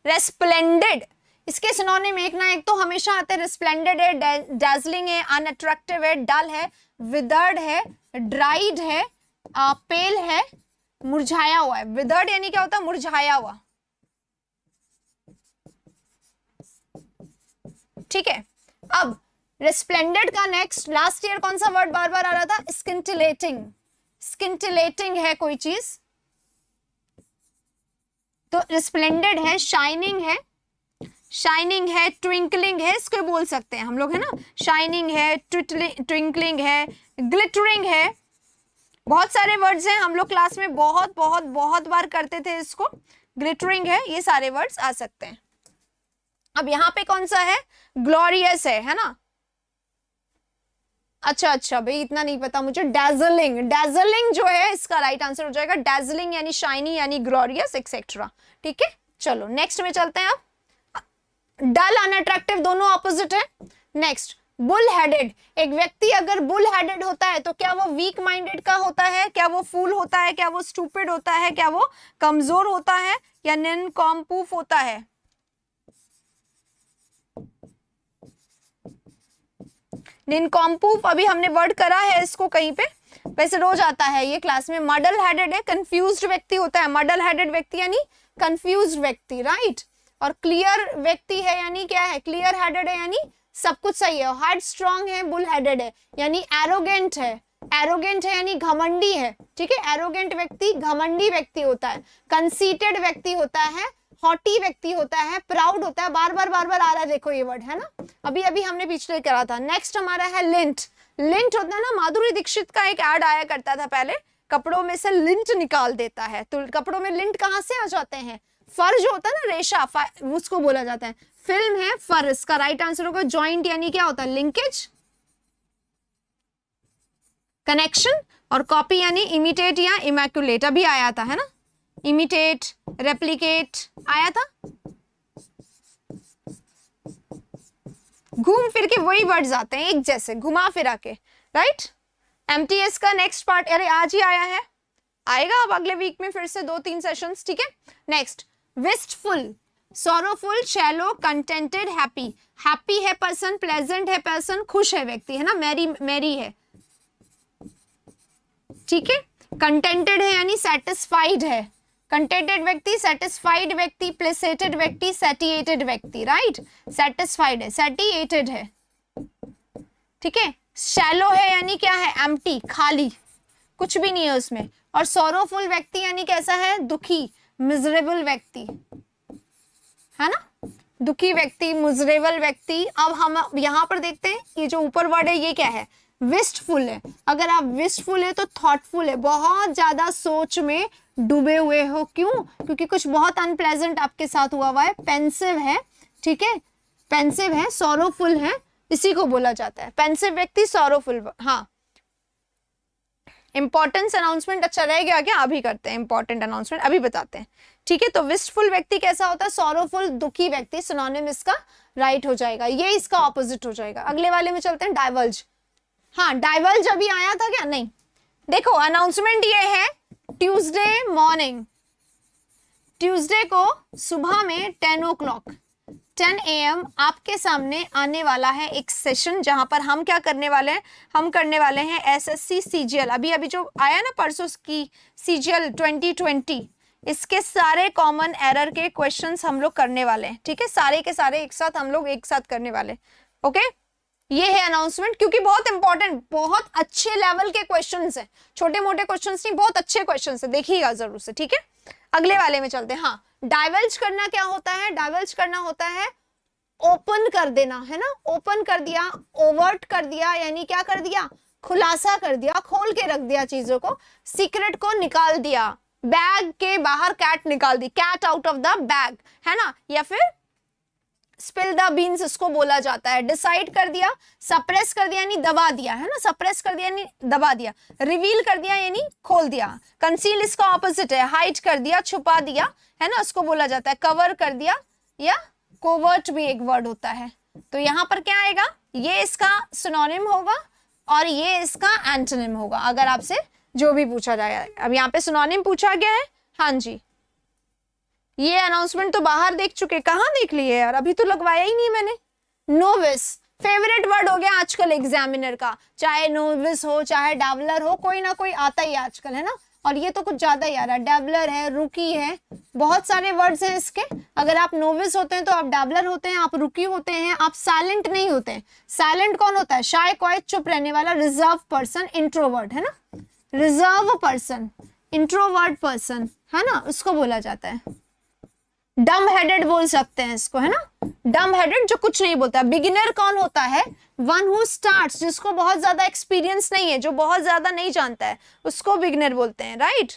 A: रेस्प्लेंडेड, इसके सिनोनिम एक ना एक तो हमेशा आते हैं। रेस्प्लेंडेड है, डैजलिंग है, अनअट्रैक्टिव है, डल है, विदर्ड है, ड्राइड है, पेल है, मुरझाया हुआ है। विदर्ड यानी क्या होता है? मुरझाया हुआ, ठीक है। अब रेस्प्लेंडेड का नेक्स्ट, लास्ट ईयर कौन सा वर्ड बार बार आ रहा था? स्किंटिलेटिंग, स्किंटिलेटिंग है कोई चीज, तो रिस्प्लेंडेड है, शाइनिंग है, शाइनिंग है, ट्विंकलिंग है, इसको बोल सकते हैं हम लोग, है ना? शाइनिंग है, ट्विंकलिंग है, ग्लिटरिंग है, बहुत सारे वर्ड्स हैं, हम लोग क्लास में बहुत बहुत बहुत बार करते थे इसको। ग्लिटरिंग है, ये सारे वर्ड्स आ सकते हैं। अब यहाँ पे कौन सा है? ग्लोरियस है ना? अच्छा भाई, इतना नहीं पता मुझे। डैजलिंग, डैजलिंग जो है इसका राइट आंसर हो जाएगा। डैजलिंग यानी शाइनी यानी ग्लोरियस एक्सेट्रा, ठीक है। चलो नेक्स्ट में चलते हैं। अब डल, अनअट्रैक्टिव दोनों ऑपोजिट है। नेक्स्ट, बुल हेडेड, एक व्यक्ति अगर बुल हेडेड होता है तो क्या वो वीक माइंडेड का होता है? क्या वो फूल होता है? क्या वो स्टूपिड होता है? क्या वो कमजोर होता है या निनकॉम्पूफ होता है? निनकॉम्पूफ अभी हमने वर्ड करा है इसको कहीं पे, वैसे रोज आता है ये क्लास में। मडल हेडेड है, कंफ्यूज्ड व्यक्ति होता है। मडल हेडेड व्यक्ति यानी कंफ्यूज्ड व्यक्ति, राइट। और क्लियर व्यक्ति है यानी क्या है? क्लियर हेडेड है यानी सब कुछ सही है। हार्ड स्ट्रॉन्ग है, बुल हेडेड है यानी एरोगेंट है। एरोगेंट है यानी घमंडी है, ठीक है। एरोगेंट व्यक्ति घमंडी व्यक्ति होता है। कंसीटेड व्यक्ति होता है, हॉटी व्यक्ति होता है, प्राउड होता है। बार बार आ रहा है, देखो ये वर्ड, है ना? अभी अभी हमने पिछले करा था। नेक्स्ट हमारा है लिंट। लिंट होता है ना, माधुरी दीक्षित का एक ऐड आया करता था पहले, कपड़ों में से लिंट निकाल देता है। तो कपड़ों में लिंट कहाँ से आ जाते हैं? फर जो होता है ना, रेशा, उसको बोला जाता है। फिल्म है फर, इसका राइट आंसर होगा। जॉइंट यानी क्या होता है? Linkage, connection. और कॉपी यानी इमिटेट या इमैक्युलेट, अभी आया था, है ना? इमिटेट, रेप्लिकेट आया था। घूम फिर के वही वर्ड्स आते हैं, एक जैसे, घुमा फिरा के, राइट। एमटीएस का नेक्स्ट पार्ट, अरे आज ही आया है, आएगा अब अगले वीक में फिर से 2-3 सेशंस, ठीक है। Next, wistful, sorrowful, shallow, contented, happy. Happy है पर्सन, प्लेजेंट है पर्सन, खुश है व्यक्ति, है ना? मैरी है, ठीक है। कंटेंटेड है यानी सेटिस्फाइड है। कंटेंटेड व्यक्ति, सेटिस्फाइड व्यक्ति, प्लेसेटेड व्यक्ति, सैटिएटेड व्यक्ति, राइट। सेटिस्फाइड है, सैटिएटेड है, ठीक है। शैलो है यानी क्या है? एम्प्टी, खाली, कुछ भी नहीं है उसमें। और सॉरोफुल व्यक्ति यानी कैसा है? दुखी, मिजरेबल व्यक्ति, है ना? दुखी व्यक्ति, मिजरेबल व्यक्ति। अब हम यहाँ पर देखते हैं, ये जो ऊपर वर्ड है ये क्या है? विस्टफुल है। अगर आप विस्टफुल है तो थॉटफुल है, बहुत ज्यादा सोच में डूबे हुए हो। क्यों? क्योंकि कुछ बहुत अनप्लेजेंट आपके साथ हुआ है। पेंसिव है, ठीक है, पेंसिव है। सॉरोफुल है, इसी को बोला जाता है पेंसिव व्यक्ति, सॉरोफुल। हाँ, इंपॉर्टेंस अनाउंसमेंट अच्छा रह गया क्या? अभी करते हैं इंपॉर्टेंट अनाउंसमेंट, अभी बताते हैं, ठीक है। तो विस्टफुल व्यक्ति कैसा होता है? सॉरोफुल, दुखी व्यक्ति। सिनोनिम इसका राइट हो जाएगा, ये इसका ऑपोजिट हो जाएगा। अगले वाले में चलते हैं, डाइवर्ज। हाँ, डाइवर्ज अभी आया था क्या? नहीं। देखो अनाउंसमेंट ये है, ट्यूसडे मॉर्निंग, ट्यूसडे को सुबह में 10 AM आपके सामने आने वाला है एक सेशन, जहां पर हम क्या करने वाले हैं? हम करने वाले हैं SSC CGL, अभी जो आया ना परसों की CGL 2020, इसके सारे कॉमन एरर के क्वेश्चंस हम लोग करने वाले हैं, ठीक है। सारे के सारे एक साथ हम लोग एक साथ करने वाले, ओके। ये है अनाउंसमेंट, क्योंकि बहुत इंपॉर्टेंट, बहुत अच्छे लेवल के क्वेश्चंस हैं, छोटे मोटे क्वेश्चंस नहीं, बहुत अच्छे क्वेश्चंस हैं, देखिएगा जरूर से, ठीक है। अगले वाले में चलते हैं। हाँ, डाइवर्ज करना क्या होता है? डाइवर्ज करना होता है ओपन कर देना, है ना? ओपन कर दिया, ओवर्ट कर दिया, यानी क्या कर दिया? खुलासा कर दिया, खोल के रख दिया चीजों को, सीक्रेट को निकाल दिया, बैग के बाहर कैट निकाल दी, cat out of the bag, है ना, या फिर स्पिल द बीन्स इसको बोला जाता है। डिसाइड कर दिया, सप्रेस कर दिया यानी दबा दिया, है ना, सप्रेस कर दिया यानी दबा दिया। रिवील कर दिया यानी खोल दिया। कंसील इसका ऑपोजिट है, हाइड कर दिया, छुपा दिया, है ना, उसको बोला जाता है कवर कर दिया, या कोवर्ट भी एक वर्ड होता है। तो यहाँ पर क्या आएगा, ये इसका सिनोनिम होगा और ये इसका एंटोनिम होगा, अगर आपसे जो भी पूछा जाए। अब यहाँ पे सिनोनिम पूछा गया है, हाँ जी। ये अनाउंसमेंट तो बाहर देख चुके, कहाँ देख लिए यार, अभी तो लगवाया ही नहीं मैंने। नोविस फेवरेट वर्ड हो गया आजकल एग्जामिनर का, चाहे नोविस हो चाहे डेवलर हो, कोई ना कोई आता ही आजकल, है ना। और ये तो कुछ ज्यादा ही आ रहा है, डेवलर है, रुकी है, बहुत सारे वर्ड्स हैं इसके। अगर आप नोविस होते हैं तो आप डेवलर होते हैं, आप रुकी होते हैं, आप साइलेंट नहीं होते हैं। साइलेंट कौन होता है, शाय, क्वाइट, चुप रहने वाला, रिजर्व पर्सन, इंट्रोवर्ट, है ना, रिजर्व पर्सन, इंट्रोवर्ट पर्सन, है ना, उसको बोला जाता है। डम हेडेड बोल सकते हैं इसको, है ना, डम हेडेड जो कुछ नहीं बोलता। बिगिनर कौन होता है, वन हु स्टार्ट्स, जिसको बहुत ज्यादा एक्सपीरियंस नहीं है, जो बहुत ज्यादा नहीं जानता है, उसको बिगिनर बोलते हैं, राइट।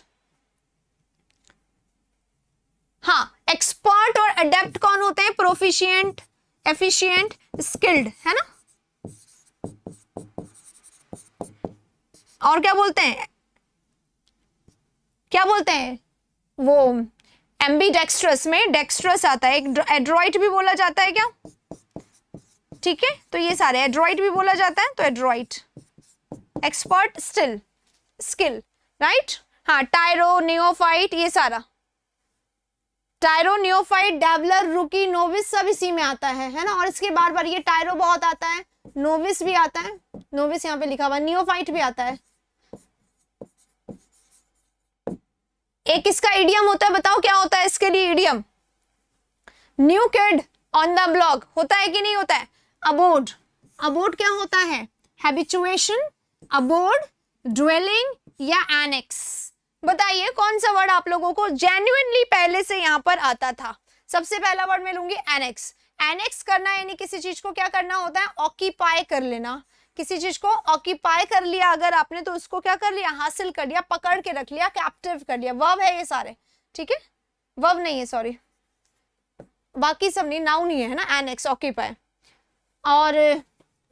A: हाँ, एक्सपर्ट और अडेप्ट कौन होते हैं, प्रोफिशिएंट, एफिशिएंट, स्किल्ड, है ना। और क्या बोलते हैं, क्या बोलते हैं वो, एम्बीडेक्स्ट्रस में डेक्स्ट्रस आता है, एक एड्रॉइट भी बोला जाता है क्या, ठीक है। तो ये सारे एड्रॉइट भी बोला जाता है, तो Adroit, expert, still, skill, right. हाँ, टायरो, नियोफाइट, ये सारा, टायरो, नियोफाइट, डेवलर, रुकी, नोविस सब इसी में आता है ना। और इसके बार बार ये टायरो बहुत आता है, नोविस भी आता है, नोविस यहाँ पे लिखा हुआ, नियोफाइट भी आता है। एक इसका इडियम होता है, बताओ क्या होता है इसके लिए idiom, new kid on the block, होता है कि नहीं होता है। अबोर्ड, अबोर्ड क्या होता है, हैबिचुएशन, अबोर्ड, ड्वेलिंग या एनेक्स। बताइए कौन सा वर्ड आप लोगों को जेन्युइनली पहले से यहां पर आता था। सबसे पहला वर्ड मैं लूंगी एनेक्स। एनेक्स करना यानी किसी चीज को क्या करना होता है, ऑक्यूपाई कर लेना। किसी चीज को ऑक्यूपाई कर लिया अगर आपने, तो उसको क्या कर लिया, हासिल कर लिया, पकड़ के रख लिया, कैप्टिव कर लिया। वर्ब है ये सारे, ठीक है, वर्ब नहीं है, सॉरी, बाकी सब नहीं, नाउन ही है ना, एनेक्स, ऑक्यूपाई। और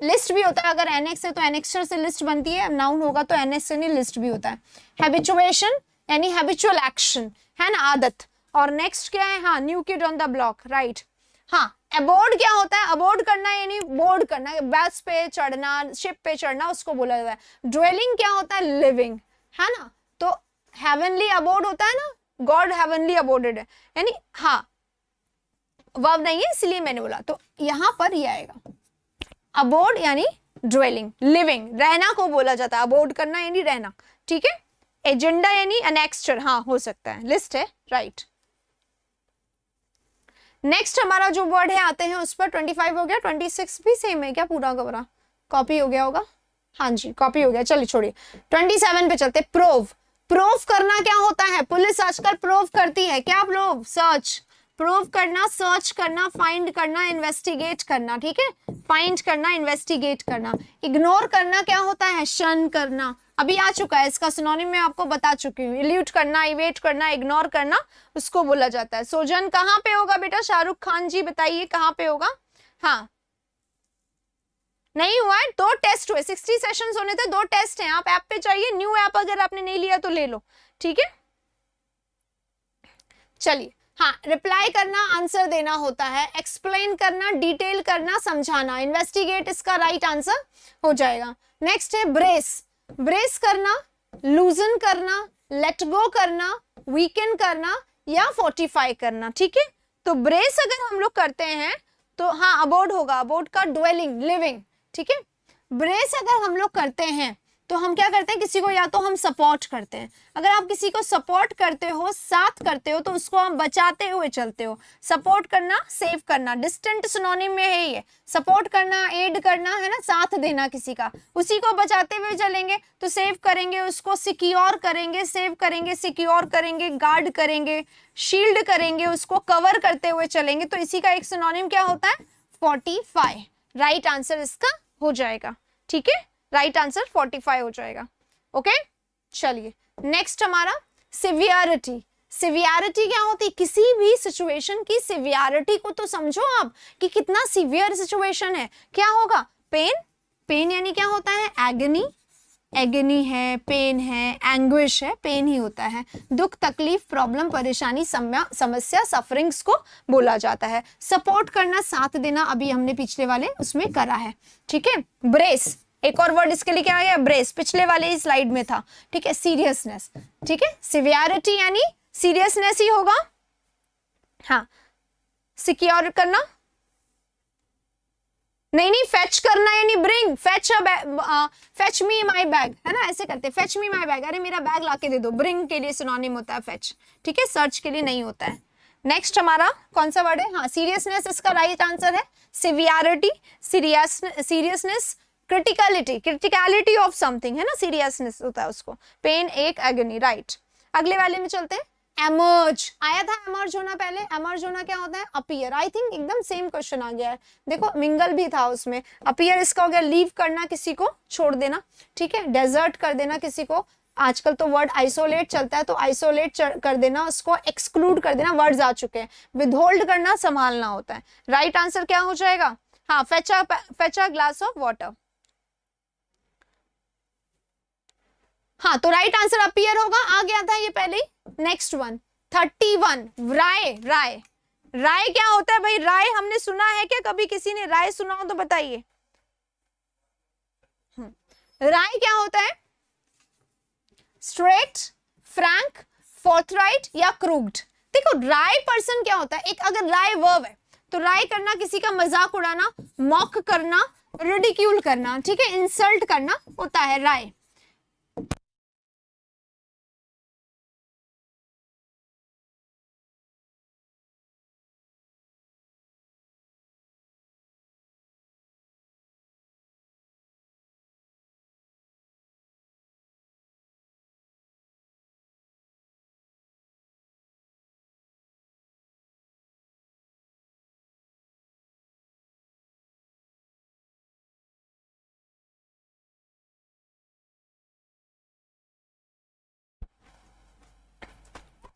A: लिस्ट भी होता है, अगर एनेक्स है तो एनेक्सर से लिस्ट बनती है, नाउन होगा तो एनेक्स से नहीं, लिस्ट भी होता है। हैबिचुएशन यानी हैबिचुअल एक्शन, है ना, आदत। और नेक्स्ट क्या है, हाँ, new kid on the block, right. हाँ, अबोर्ड क्या होता है, अबोर्ड करना यानी बोर्ड करना, बस पे चढ़ना, शिप पे चढ़ना, उसको बोला जाता है। ड्वेलिंग क्या होता है, लिविंग, है ना। तो हेवनली अबोर्ड होता है ना, गॉड हेवनली अबोर्डेड है, यानी हाँ, वर्ब नहीं है इसलिए मैंने बोला। तो यहां पर ये आएगा, अबोर्ड यानी ड्वेलिंग, लिविंग, रहना को बोला जाता है, अबोर्ड करना यानी रहना, ठीक है। एजेंडा यानी एनेक्स्चर, हाँ हो सकता है, लिस्ट है, राइट। नेक्स्ट हमारा जो वर्ड है आते हैं उस पर। 25 हो गया, 26 भी सेम है क्या, पूरा का पूरा कॉपी हो गया होगा, हाँ जी कॉपी हो गया, चलिए छोड़िए। 27 पे चलते। प्रूव, प्रूव करना क्या होता है, पुलिस आजकल प्रूव करती है क्या, प्रूव, सर्च, प्रूव करना, सर्च करना, फाइंड करना, इन्वेस्टिगेट करना, ठीक है, फाइंड करना, इन्वेस्टिगेट करना। इग्नोर करना क्या होता है, शन करना, अभी आ चुका है, इसका सिनोनिम मैं आपको बता चुकी हूँ। इल्यूट करना, इवेट करना, इग्नोर करना, उसको बोला जाता है। सोजन कहाँ पे होगा बेटा, शाहरुख खान जी बताइए कहाँ पे होगा। हाँ, नहीं हुआ है, 2 टेस्ट हुए, 60 सेशंस होने थे, 2 टेस्ट हैं। आप ऐप पे चाहिए, न्यू ऐप अगर आपने नहीं लिया तो ले लो, ठीक है। चलिए, हाँ, रिप्लाई करना, आंसर देना होता है। एक्सप्लेन करना, डिटेल करना, समझाना। इन्वेस्टिगेट इसका राइट आंसर हो जाएगा। नेक्स्ट है ब्रेस, ब्रेस करना, लूजन करना, लेट गो करना, वीकन करना या फोर्टिफाई करना, ठीक है। तो ब्रेस अगर हम लोग करते हैं तो हाँ, अबोर्ड होगा, अबोर्ड का ड्वेलिंग, लिविंग, ठीक है। ब्रेस अगर हम लोग करते हैं तो हम क्या करते हैं, किसी को या तो हम सपोर्ट करते हैं। अगर आप किसी को सपोर्ट करते हो, साथ करते हो, तो उसको हम बचाते हुए चलते हो। सपोर्ट करना, सेव करना, डिस्टेंट सिनोनिम में है ये। सपोर्ट करना, एड करना, है ना, साथ देना किसी का। उसी को बचाते हुए चलेंगे तो सेव करेंगे, उसको सिक्योर करेंगे, सेव करेंगे, सिक्योर करेंगे, गार्ड करेंगे, शील्ड करेंगे, उसको कवर करते हुए चलेंगे। तो इसी का एक सिनोनिम क्या होता है, फोर्टिफाई। राइट आंसर इसका हो जाएगा, ठीक है, राइट आंसर 45 हो जाएगा। ओके, चलिए नेक्स्ट हमारा सिवियरिटी, सिवियरिटी क्या होती है? किसी भी सिचुएशन की सिवियरिटी को तो समझो आप कि कितना सीवियर सिचुएशन है। क्या होगा? पेन, पेन यानी क्या होता है? एगनी, एगनी है, पेन है, एंग्विश है, पेन ही होता है। दुख, तकलीफ, प्रॉब्लम, परेशानी, समस्या, सफरिंग्स को बोला जाता है। सपोर्ट करना, साथ देना, अभी हमने पिछले वाले उसमें करा है, ठीक है। ब्रेस, एक और वर्ड इसके लिए क्या आ गया? ब्रेस, पिछले वाले ही स्लाइड में था, ठीक है। सीरियसनेस, ठीक है, सिवियरिटी यानी सीरियसनेस ही होगा। हाँ, सिक्योर करना, नहीं, फेच करना यानी bring, fetch me my bag, है ना, ऐसे करते, फेच मी माई बैग, अरे मेरा बैग लाके दे दो। ब्रिंग के लिए सिनोनिम होता है फेच, ठीक है, सर्च के लिए नहीं होता है। नेक्स्ट हमारा कौन सा वर्ड है? हाँ, सीरियसनेस इसका राइट आंसर है। Severity, seriousness, criticality, criticality of something, है ना, सीरियसनेस होता है उसको। पेन, एक, एगनी, राइट। अगले वाले में चलते हैं। एमर्ज आया था, एमर्ज होना पहले। एमर्ज होना क्या होता है? अपीयर। आई थिंक एकदम सेम क्वेश्चन आ गया है, देखो मिंगल भी था उसमें। अपीयर इसका हो गया लीव करना, किसी को छोड़ देना, ठीक है। डेजर्ट कर देना किसी को, आजकल तो वर्ड आइसोलेट चलता है, तो आइसोलेट कर देना, उसको एक्सक्लूड कर देना, वर्ड्स आ चुके हैं। विदहोल्ड करना, संभालना होता है। राइट आंसर क्या हो जाएगा? हाँ, fetch a glass of water. हाँ, तो राइट आंसर अपीयर होगा, आ गया था ये पहले ही। नेक्स्ट वन 31, राय, राय, राय क्या होता है भाई? राय हमने सुना है क्या कभी? किसी ने राय सुना हो तो बताइए। राय क्या होता है? स्ट्रेट, फ्रैंक, फोर्थराइट या क्रूग्ड। देखो राय पर्सन क्या होता है? एक अगर राय वर्ब है तो राय करना, किसी का मजाक उड़ाना, मॉक करना, रिडिक्यूल करना, ठीक है, इंसल्ट करना होता है राय।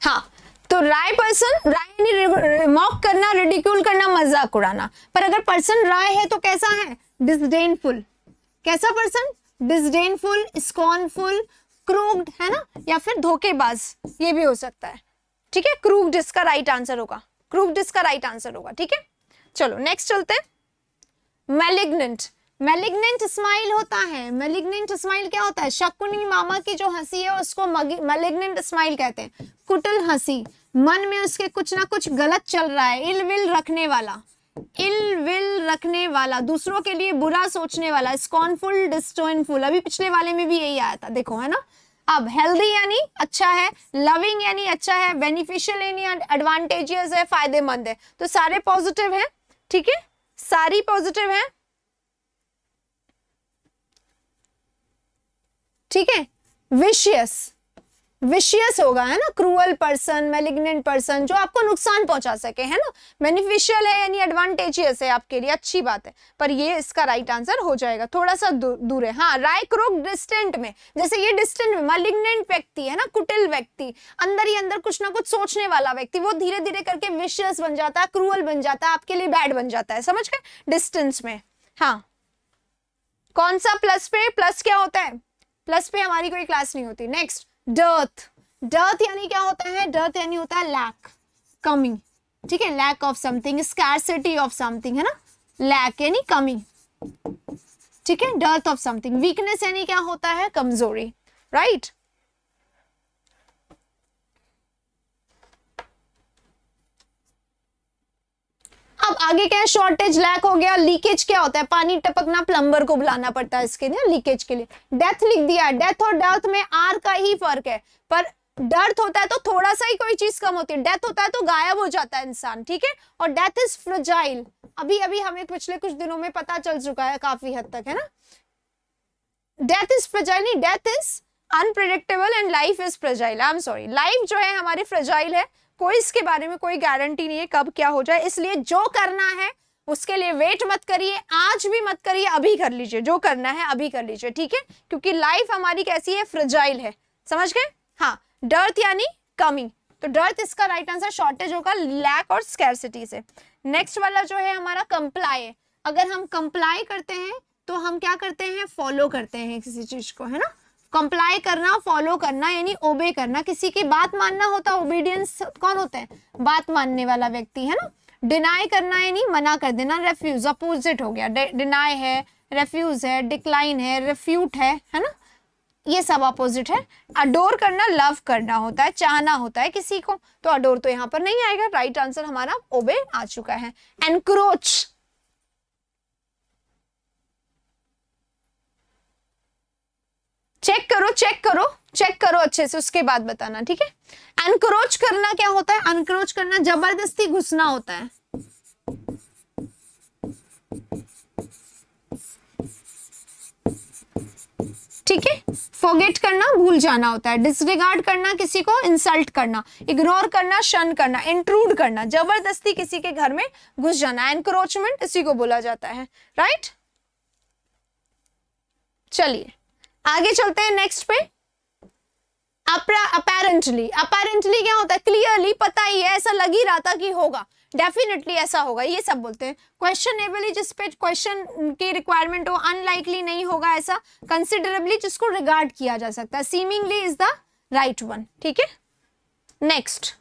A: हाँ, तो राय पर्सन, राय यानी मॉक करना, रिडिक्यूल करना, मजाक उड़ाना। पर अगर पर्सन राय है तो कैसा है? डिसडेनफुल। कैसा पर्सन? डिसडेनफुल, स्कॉर्नफुल, क्रूग्ड, है ना, या फिर धोखेबाज, ये भी हो सकता है, ठीक है। क्रूग्ड इसका राइट आंसर होगा, क्रूग्ड इसका राइट आंसर होगा, ठीक है। चलो नेक्स्ट चलते हैं। मैलिग्नेंट, मैलिग्नेंट स्माइल होता है। मैलिग्नेंट स्माइल क्या होता है? शकुनी मामा की जो हंसी है उसको मैलिग्नेंट स्माइल कहते हैं। कुटिल हंसी, मन में उसके कुछ ना कुछ गलत चल रहा है। इल विल रखने वाला, इल विल रखने वाला, दूसरों के लिए बुरा सोचने वाला। स्कॉर्नफुल, डिस्डेनफुल, अभी पिछले वाले में भी यही आया था, देखो, है ना। अब हेल्दी यानी अच्छा है, लविंग यानी अच्छा है, बेनिफिशियल यानी एडवांटेजियस है, फायदेमंद है। तो सारे पॉजिटिव हैं, ठीक है, सारी पॉजिटिव है, ठीक है। विशियस, विशियस होगा, है ना, क्रूअल पर्सन, मैलिग्नेंट पर्सन, जो आपको नुकसान पहुंचा सके, है ना। बेनिफिशियल है यानी एडवांटेजियस है आपके लिए, अच्छी बात है, पर ये इसका राइट आंसर हो जाएगा। थोड़ा सा दूर है। हाँ, राय क्रूक डिस्टेंट में, जैसे ये डिस्टेंट में मैलिग्नेंट व्यक्ति है ना, कुटिल व्यक्ति, अंदर ही अंदर कुछ ना कुछ सोचने वाला व्यक्ति, वो धीरे धीरे करके विशियस बन जाता है, क्रूअल बन जाता है, आपके लिए बैड बन जाता है, समझ गए, डिस्टेंस में। हाँ, कौन सा प्लस पे? प्लस क्या होता है? प्लस पे हमारी कोई क्लास नहीं होती। नेक्स्ट, डर्थ, डर्थ यानी क्या होता है? डर्थ यानी होता है लैक, कमी, ठीक है, lack of something, scarcity of something, है ना, लैक यानी कमी, ठीक है, डर्थ ऑफ समथिंग। वीकनेस यानी क्या होता है? कमजोरी, राइट। अब आगे क्या है? शॉर्टेज, लैक हो गया। लीकेज क्या होता है? पानी टपकना, प्लम्बर को बुलाना पड़ता है इसके लिए, लीकेज के लिए। डेथ लिख दिया। डेथ और डर्थ में आर का ही फर्क है, पर डर्थ होता है तो थोड़ा सा ही कोई चीज कम होती है, डेथ होता है तो गायब हो जाता है इंसान, ठीक है। और डेथ इज फ्रेजाइल, अभी अभी हमें पिछले कुछ दिनों में पता चल चुका है काफी हद तक, है ना। डेथ इज फ्रेजाइल नहीं, death is unpredictable and life is fragile. I am sorry, life जो है हमारी फ्रेजाइल है, कोई इसके बारे में कोई गारंटी नहीं है कब क्या हो जाए, इसलिए जो करना है उसके लिए वेट मत करिए, आज भी मत करिए, अभी कर लीजिए, जो करना है अभी कर लीजिए, ठीक है, क्योंकि लाइफ हमारी कैसी है? फ्रेजाइल है, समझ गए। हाँ, डर्थ यानी कमी, तो डर्थ इसका राइट आंसर, शॉर्टेज होगा लैक और स्कैरसिटी से। नेक्स्ट वाला जो है हमारा कंप्लाई, अगर हम कंप्लाई करते हैं तो हम क्या करते हैं, फॉलो करते हैं किसी चीज को, है ना। कंप्लाई करना, फॉलो करना यानी ओबे करना, किसी की बात मानना होता है ओबीडियंस, कौन होता है, बात मानने वाला व्यक्ति, है ना। डिनाई करना यानी मना कर देना, रेफ्यूज अपोजिट हो गया, डिनाई है, रेफ्यूज है, डिक्लाइन है, रेफ्यूट है ना, ये सब अपोजिट है। अडोर करना लव करना होता है, चाहना होता है किसी को, तो अडोर तो यहाँ पर नहीं आएगा, राइट आंसर हमारा ओबे आ चुका है। एनक्रोच, चेक करो चेक करो चेक करो अच्छे से, उसके बाद बताना, ठीक है। एनक्रोच करना क्या होता है, एनक्रोच करना जबरदस्ती घुसना होता है, ठीक है। फॉरगेट करना भूल जाना होता है, डिसरिगार्ड करना किसी को इंसल्ट करना, इग्नोर करना शन करना, इंट्रूड करना जबरदस्ती किसी के घर में घुस जाना, एनक्रोचमेंट इसी को बोला जाता है, राइट। चलिए आगे चलते हैं नेक्स्ट पे। अपेरेंटली, अपेरेंटली क्या होता है, क्लियरली पता ही है, ऐसा लग ही रहा था कि होगा, डेफिनेटली ऐसा होगा, ये सब बोलते हैं। क्वेश्चनेबली जिस पे क्वेश्चन की रिक्वायरमेंट हो, अनलाइकली नहीं होगा ऐसा, कंसिडरेबली जिसको रिगार्ड किया जा सकता है, seemingly is the right one, ठीक है। नेक्स्ट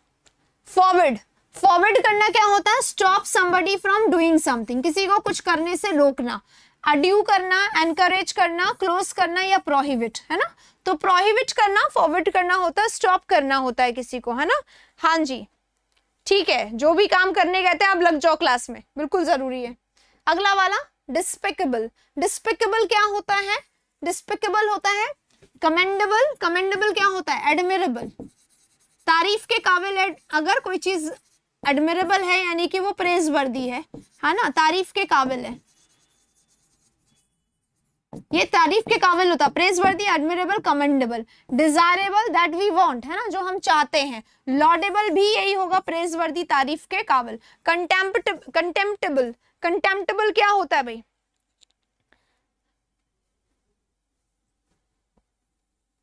A: फॉरवर्ड, फॉरवर्ड करना क्या होता है, stop somebody from doing something, किसी को कुछ करने से रोकना, अड्यू करना, एनकरेज करना, क्लोज करना या प्रोहिबिट, है ना। तो प्रोहिबिट करना, फॉरवर्ड करना होता है, स्टॉप करना होता है किसी को, है ना। हाँ जी ठीक है, जो भी काम करने कहते हैं आप लग जाओ क्लास में, बिल्कुल जरूरी है। अगला वाला डिस्पिकेबल, डिस्पिकेबल क्या होता है, डिस्पिकेबल होता है कमेंडेबल, कमेंडेबल क्या होता है एडमिरेबल, तारीफ के काबिल है, अगर कोई चीज एडमिरेबल है यानी कि वो प्रेज वर्दी है ना, तारीफ के काबिल है, ये तारीफ के काबिल होता है, praiseworthy, admirable, commendable. Desirable that we want, है ना, जो हम चाहते हैं। लॉडेबल भी यही होगा, प्रेज वर्दी, तारीफ के काबिल। कंटेम्प्टेबल, कंटेम्प्टेबल क्या होता है भाई,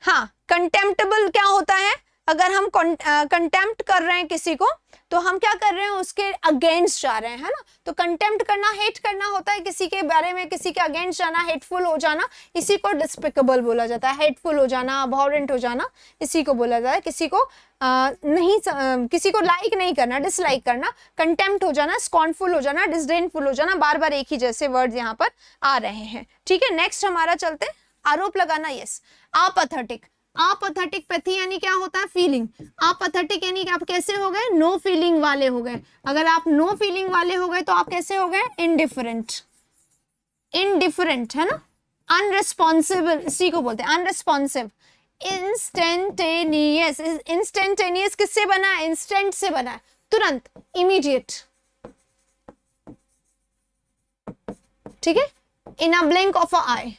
A: हाँ कंटेम्प्टेबल क्या होता है, अगर हम कंटेम्प्ट कर रहे हैं किसी को तो हम क्या कर रहे हैं, उसके अगेंस्ट जा रहे हैं, है ना। तो कंटेम्प्ट करना, हेट करना होता है, किसी के बारे में किसी के अगेंस्ट जाना, हेटफुल हो जाना, इसी को डिस्पिकेबल बोला जाता है। हेटफुल हो जाना, अबॉरेंट हो जाना, इसी को बोला जाता है, किसी को किसी को लाइक नहीं करना, डिसलाइक करना, कंटेम्प्ट हो जाना, स्कॉर्नफुल हो जाना, डिसडेनफुल हो जाना, बार बार एक ही जैसे वर्ड यहाँ पर आ रहे हैं, ठीक है। नेक्स्ट हमारा चलते हैं, आरोप लगाना, यस। अपैथेटिक, अपैथेटिक पैथी यानी क्या होता है, फीलिंग। अपैथेटिक यानी कि आप कैसे हो गए, नो फीलिंग वाले हो गए। अगर आप नो फीलिंग वाले हो गए तो आप कैसे हो गए, इनडिफरेंट, इनडिफरेंट, है ना। अनरिस्पॉन्सिबल, इसी को बोलते हैं अनरिस्पॉन्सिव। इंस्टेंटेनियस, इंस्टेंटेनियस किससे बना है, इंस्टेंट से बना है, तुरंत, इमीडिएट, ठीक है। इन अ ब्लिंक ऑफ अ आई,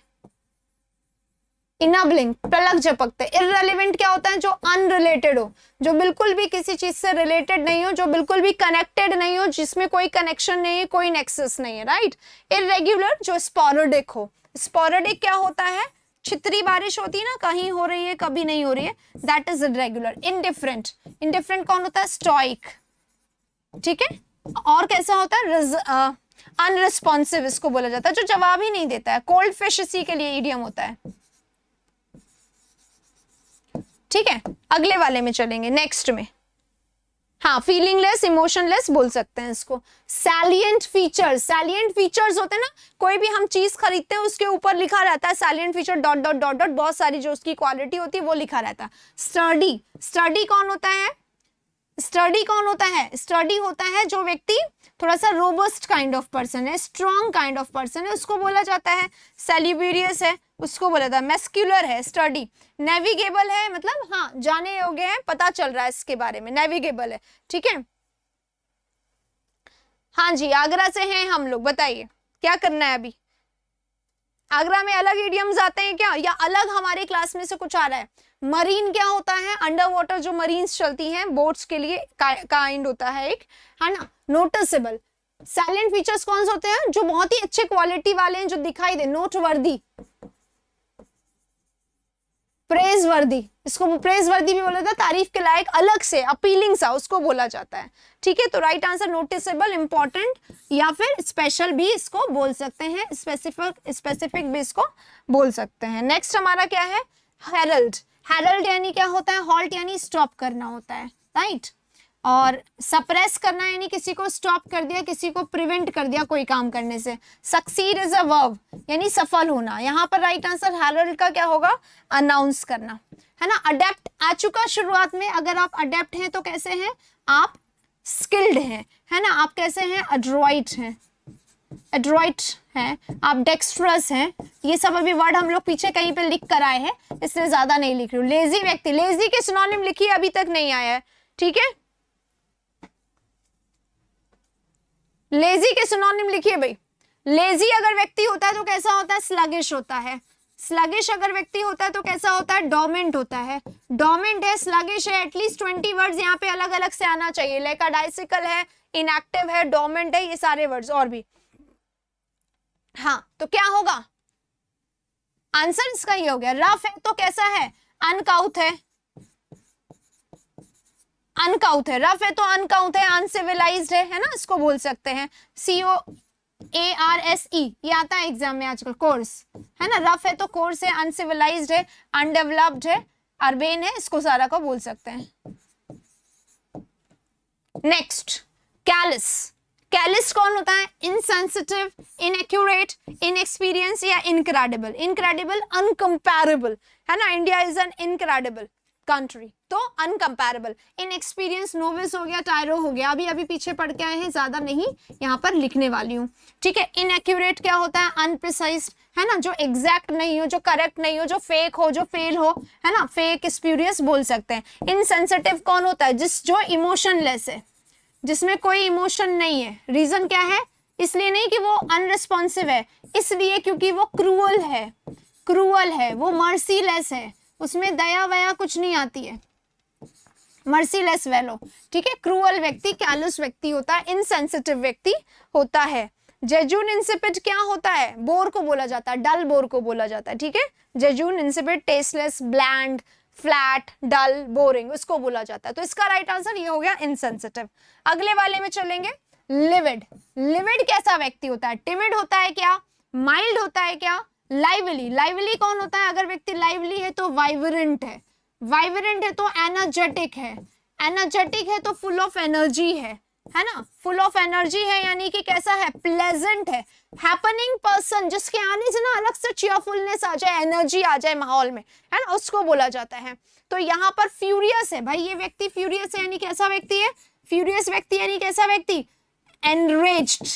A: इनअबलिंग, पलक झपकते। इररिलेवेंट क्या होता है, जो अनरिलेटेड हो, जो बिल्कुल भी किसी चीज से रिलेटेड नहीं हो, जो बिल्कुल भी कनेक्टेड नहीं हो, जिसमें कोई कनेक्शन नहीं है, कोई नेक्सस नहीं है, राइट। इररेगुलर, जो स्पोरेडिक हो। स्पोरेडिक क्या होता है, छितरी बारिश होती है ना, कहीं हो रही है कभी नहीं हो रही है, that is irregular. Indifferent, indifferent कौन होता है, स्टोइक, ठीक है। और कैसा होता है, अनरिस्पॉन्सिव इसको बोला जाता है, जो जवाब ही नहीं देता है। कोल्ड फिश इसी के लिए इडियम होता है, ठीक है। अगले वाले में चलेंगे, नेक्स्ट में, हाँ फीलिंगलेस, इमोशनलेस बोल सकते हैं इसको। सैलिएंट फीचर्स, सैलिएंट फीचर्स होते हैं ना, कोई भी हम चीज खरीदते हैं उसके ऊपर लिखा रहता है salient feature, dot dot dot dot, बहुत सारी जो उसकी क्वालिटी होती है वो लिखा रहता है। स्टर्डी, स्टर्डी कौन होता है, स्टर्डी कौन होता है, स्टर्डी होता है जो व्यक्ति थोड़ा सा रोबस्ट काइंड ऑफ पर्सन है, स्ट्रॉन्ग काइंड ऑफ पर्सन है, उसको बोला जाता है। सेलिब्रियस है, उसको बोला जाता है। मैस्कुलर है, स्टर्डी। नेविगेबल है, मतलब हाँ जाने योग्य है, पता चल रहा है इसके बारे में, नेविगेबल है, ठीक है। हाँ जी आगरा से हैं हम लोग, बताइए क्या करना है अभी। आगरा में अलग इडियम्स आते हैं क्या, या अलग हमारे क्लास में से कुछ आ रहा है। मरीन क्या होता है, अंडर वाटर जो मरीन्स चलती हैं बोट्स के लिए, काइंड होता है एक, है ना। नोटिसेबल, साइलेंट फीचर्स कौन से होते हैं, जो बहुत ही अच्छे क्वालिटी वाले हैं, जो दिखाई दे, नोटवर्दी, प्रेज वर्दी, इसको प्रेज वर्दी भी बोला जाता है, तारीफ के लायक, अलग से अपीलिंग सा उसको बोला जाता है। ठीक है, तो राइट आंसर नोटिसेबल, इंपॉर्टेंट या फिर स्पेशल भी इसको बोल सकते हैं, स्पेसिफिक भी इसको बोल सकते हैं। नेक्स्ट हमारा क्या है, हेरल्ड। हेरल्ड यानी क्या होता है, हॉल्ट यानी स्टॉप करना होता है, राइट। और सप्रेस करना यानी किसी को स्टॉप कर दिया, किसी को प्रिवेंट कर दिया कोई काम करने से। सक्सीड इज अ वर्ब यानी सफल होना। यहाँ पर राइट आंसर हेरल्ड का क्या होगा, अनाउंस करना, है ना। अडेप्ट आ चुका शुरुआत में, अगर आप अडेप्ट हैं तो कैसे हैं आप, स्किल्ड हैं, है ना। आप कैसे हैं, एड्रॉइट हैं, एड्रॉइट हैं, आप डेक्स्ट्रस हैं। ये सब अभी वर्ड हम लोग पीछे कहीं पे लिख कर आए हैं, इसलिए ज्यादा नहीं लिख रही हूँ। लेजी व्यक्ति, लेजी के सिनोनिम लिखिए, अभी तक नहीं आया है, ठीक है। लेजी के सिनोनिम लिखिए भाई। लेजी अगर व्यक्ति होता है तो कैसा होता है, स्लगिश होता है। स्लगिश अगर व्यक्ति होता है तो कैसा होता है, डोमेंट होता है। डोमेंट है, स्लगिश है, एटलीस्ट 20 वर्ड्स यहाँ पे अलग अलग से आना चाहिए। लेकाडाइसिकल है, इनएक्टिव है, डोमेंट है, ये सारे वर्ड्स और भी। हाँ, तो क्या होगा, आंसर इसका ही हो गया। रफ है तो कैसा है, अनकाउथ है, अनकाउथ है। रफ है तो अनकाउथ है, अनसिविलाइज्ड है ना, इसको बोल सकते हैं। COARSE ये आता है एग्जाम में आजकल, कोर्स, है ना। रफ है तो कोर्स है, अनसिविलाइज्ड है, अनडेवलप्ड है, अर्बेन है, इसको सारा को बोल सकते हैं। Next, Kallis. कैलिस कौन होता है, इनसेंसिटिव, इनएक्यूरेट, इनएक्सपीरियंस या इनक्रेडिबल। इनक्रेडिबल, अनकंपैरेबल, है ना। India is an incredible country, तो अनकंपैरेबल। इनएक्सपीरियंस, नोविस हो गया, टायरो हो गया, अभी अभी पीछे पढ़ के आए हैं, ज्यादा नहीं यहाँ पर लिखने वाली हूँ, ठीक है। इनएक्यूरेट क्या होता है, अनप्रिसाइज, है ना, जो एग्जैक्ट नहीं हो, जो करेक्ट नहीं हो, जो फेक हो, जो फेल हो, है ना, फेक, स्प्यूरियस बोल सकते हैं। इनसेंसिटिव कौन होता है, जो इमोशनलेस है, जिसमें कोई इमोशन नहीं है। रीजन क्या है, इसलिए नहीं कि वो अनरिस्पॉन्सिव है, इसलिए क्योंकि वो क्रूअल है, क्रूअल है, वो मर्सीलेस है, उसमें दया वया कुछ नहीं आती है, मर्सीलेस वेलो, ठीक है। क्रूअल व्यक्ति कैलस व्यक्ति होता है, इनसेंसिटिव व्यक्ति होता है। जेजून इंसिपिड क्या होता है, बोर को बोला जाता है, डल बोर को बोला जाता है, ठीक है। जेजून इंसिपिड, टेस्टलेस, ब्लैंड, फ्लैट, डल, बोरिंग, उसको बोला जाता है। तो इसका राइट आंसर ये हो गया, इनसेंसिटिव। अगले वाले में चलेंगे, लिविड। लिविड कैसा व्यक्ति होता है, टिमिड होता है क्या, माइल्ड होता है क्या, लाइवली। लाइवली कौन होता है, अगर व्यक्ति लाइवली है तो वाइब्रेंट है, वाइब्रेंट है तो एनर्जेटिक है, एनर्जेटिक है तो फुल ऑफ एनर्जी है ना। फुल ऑफ एनर्जी है यानी कि कैसा है, प्लेजेंट है। हैपनिंग पर्सन, जिसके आने से ना अलग से चीयरफुलनेस आ जाए, एनर्जी आ जाए माहौल में, है ना, उसको बोला जाता है। तो यहाँ पर फ्यूरियस है भाई, ये व्यक्ति फ्यूरियस है यानी कैसा व्यक्ति है, फ्यूरियस व्यक्ति यानी कैसा व्यक्ति, एनरेज्ड,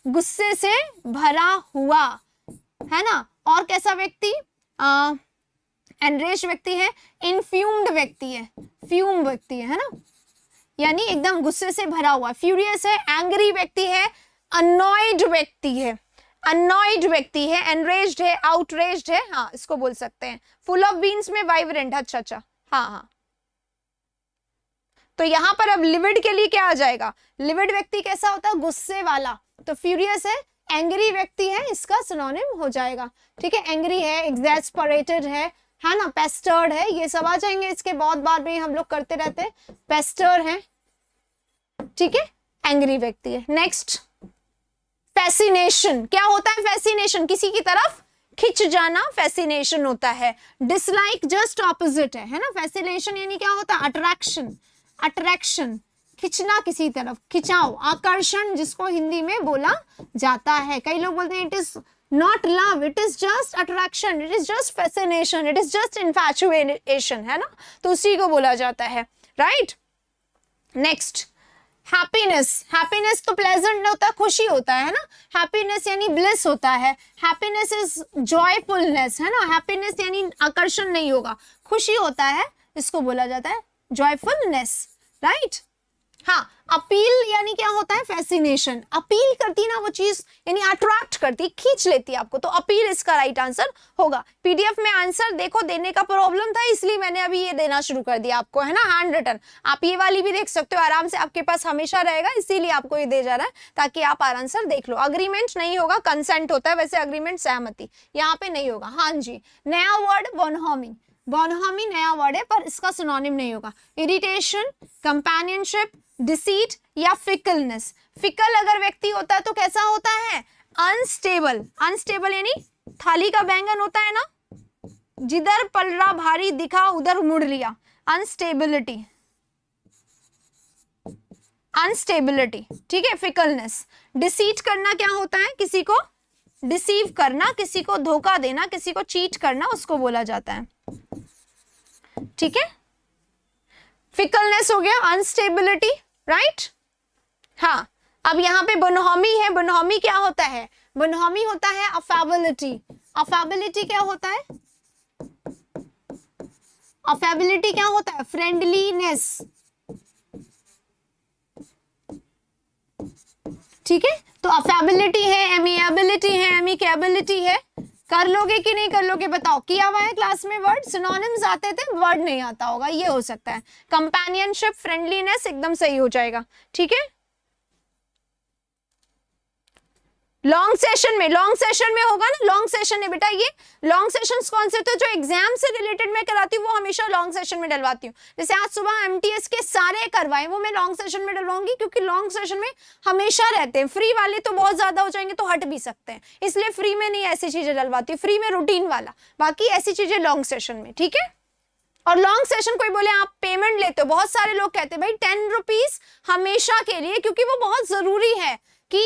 A: गुस्से से भरा हुआ, है ना। और कैसा व्यक्ति, एनरेज्ड व्यक्ति है, इनफ्यूम्ड व्यक्ति है, फ्यूम व्यक्ति है ना, यानी एकदम गुस्से से भरा हुआ। फ्यूरियस है, एंग्री व्यक्ति है, अनॉयड व्यक्ति है, अनॉयड व्यक्ति है, एनरेज्ड है, आउटरेज्ड है, हाँ इसको बोल सकते हैं। फुल ऑफ बीन्स में वाइब्रेंट, अच्छा अच्छा, हाँ हाँ। तो यहाँ पर अब लिविड के लिए क्या आ जाएगा, लिविड व्यक्ति कैसा होता है, गुस्से वाला। तो फ्यूरियस है, एंग्री व्यक्ति है, इसका सिनोनिम हो जाएगा, ठीक है। एंग्री है, एग्जैस्परेटेड है ना, पेस्टर्ड है, ये सब आ जाएंगे। इसके बहुत बार भी हम लोग करते रहते हैं, पेस्टर है, ठीक है, एंग्री व्यक्ति है। Next, fascination. क्या होता है फैसिनेशन, किसी की तरफ खिंच जाना, फैसिनेशन होता है। डिसलाइक जस्ट ऑपोजिट है ना। फैसिनेशन यानी क्या होता है, अट्रैक्शन, अट्रैक्शन, खिंचना किसी तरफ, खिंचाव, आकर्षण, जिसको हिंदी में बोला जाता है। कई लोग बोलते हैं it is not love, it is just attraction, it is just fascination, it is just infatuation, है ना, तो उसी को बोला जाता है, राइट। Next, happiness. हैप्पीनेस तो प्लेजेंट होता है, खुशी होता है ना। हैप्पीनेस यानी ब्लिस होता है, हैप्पीनेस इज जॉयफुलनेस, है ना। हैप्पीनेस यानी आकर्षण नहीं होगा, खुशी होता है, इसको बोला जाता है जॉयफुलनेस, राइट। हाँ, अपील यानी क्या होता है, फैसिनेशन, अपील करती ना वो चीज, यानी अट्रैक्ट करती, खींच लेती है आपको, तो अपील इसका राइट आंसर होगा। पीडीएफ में आंसर देखो देने का प्रॉब्लम था, इसलिए मैंने अभी ये देना शुरू कर दिया आपको, है ना, हैंड रिटन। आप ये वाली भी देख सकते हो आराम से, आपके पास हमेशा रहेगा, इसीलिए आपको ये दे जा रहा है ताकि आप आंसर देख लो। अग्रीमेंट नहीं होगा, कंसेंट होता है, वैसे अग्रीमेंट सहमति यहाँ पे नहीं होगा। हाँ जी, नया वर्ड बोनहोमी। बोनहोमी नया वर्ड है पर इसका सिनोनिम नहीं होगा। इरिटेशन, कंपेनियनशिप, डिसीट या फिकलनेस। फिकल अगर व्यक्ति होता है तो कैसा होता है? अनस्टेबल। अनस्टेबल यानी थाली का बैंगन होता है ना, जिधर पलड़ा भारी दिखा उधर मुड़ लिया। अनस्टेबिलिटी, अनस्टेबिलिटी, ठीक है, फिकलनेस। डिसीट करना क्या होता है? किसी को डिसीव करना, किसी को धोखा देना, किसी को चीट करना, उसको बोला जाता है, ठीक है। फिकलनेस हो गया, अनस्टेबिलिटी, राइट। हाँ, अब यहाँ पे बोनहोमी है। बोनहोमी क्या होता है? बोनहोमी होता है अफेबिलिटी। अफेबिलिटी क्या होता है? अफेबिलिटी क्या होता है? फ्रेंडलीनेस, ठीक है। तो अफेबिलिटी है, एमिएबिलिटी है, एमिकेबिलिटी है। कर लोगे कि नहीं कर लोगे बताओ? किया हुआ है क्लास में वर्ड, सिनोनिम्स आते थे, वर्ड नहीं आता होगा, ये हो सकता है। कंपेनियनशिप, फ्रेंडलीनेस एकदम सही हो जाएगा, ठीक है। लॉन्ग सेशन में होगा ना, लॉन्ग सेशन है बेटा। ये लॉन्ग सेशंस कौन से थे? जो एग्जाम से रिलेटेड मैं कराती हूँ वो हमेशा लॉन्ग सेशन में डलवाती हूँ। जैसे आज सुबह एमटीएस के सारे करवाए वो मैं लॉन्ग सेशन में डलवाऊंगी, क्योंकि लॉन्ग सेशन में हमेशा रहते हैं। फ्री वाले तो बहुत ज्यादा हो जाएंगे तो हट भी सकते हैं, इसलिए फ्री में नहीं ऐसी चीजें डलवाती हूँ। फ्री में रूटीन वाला, बाकी ऐसी चीजें लॉन्ग सेशन में, ठीक है। और लॉन्ग सेशन कोई बोले आप पेमेंट लेते हो, बहुत सारे लोग कहते हैं भाई 10 रुपीज हमेशा के लिए, क्योंकि वो बहुत जरूरी है कि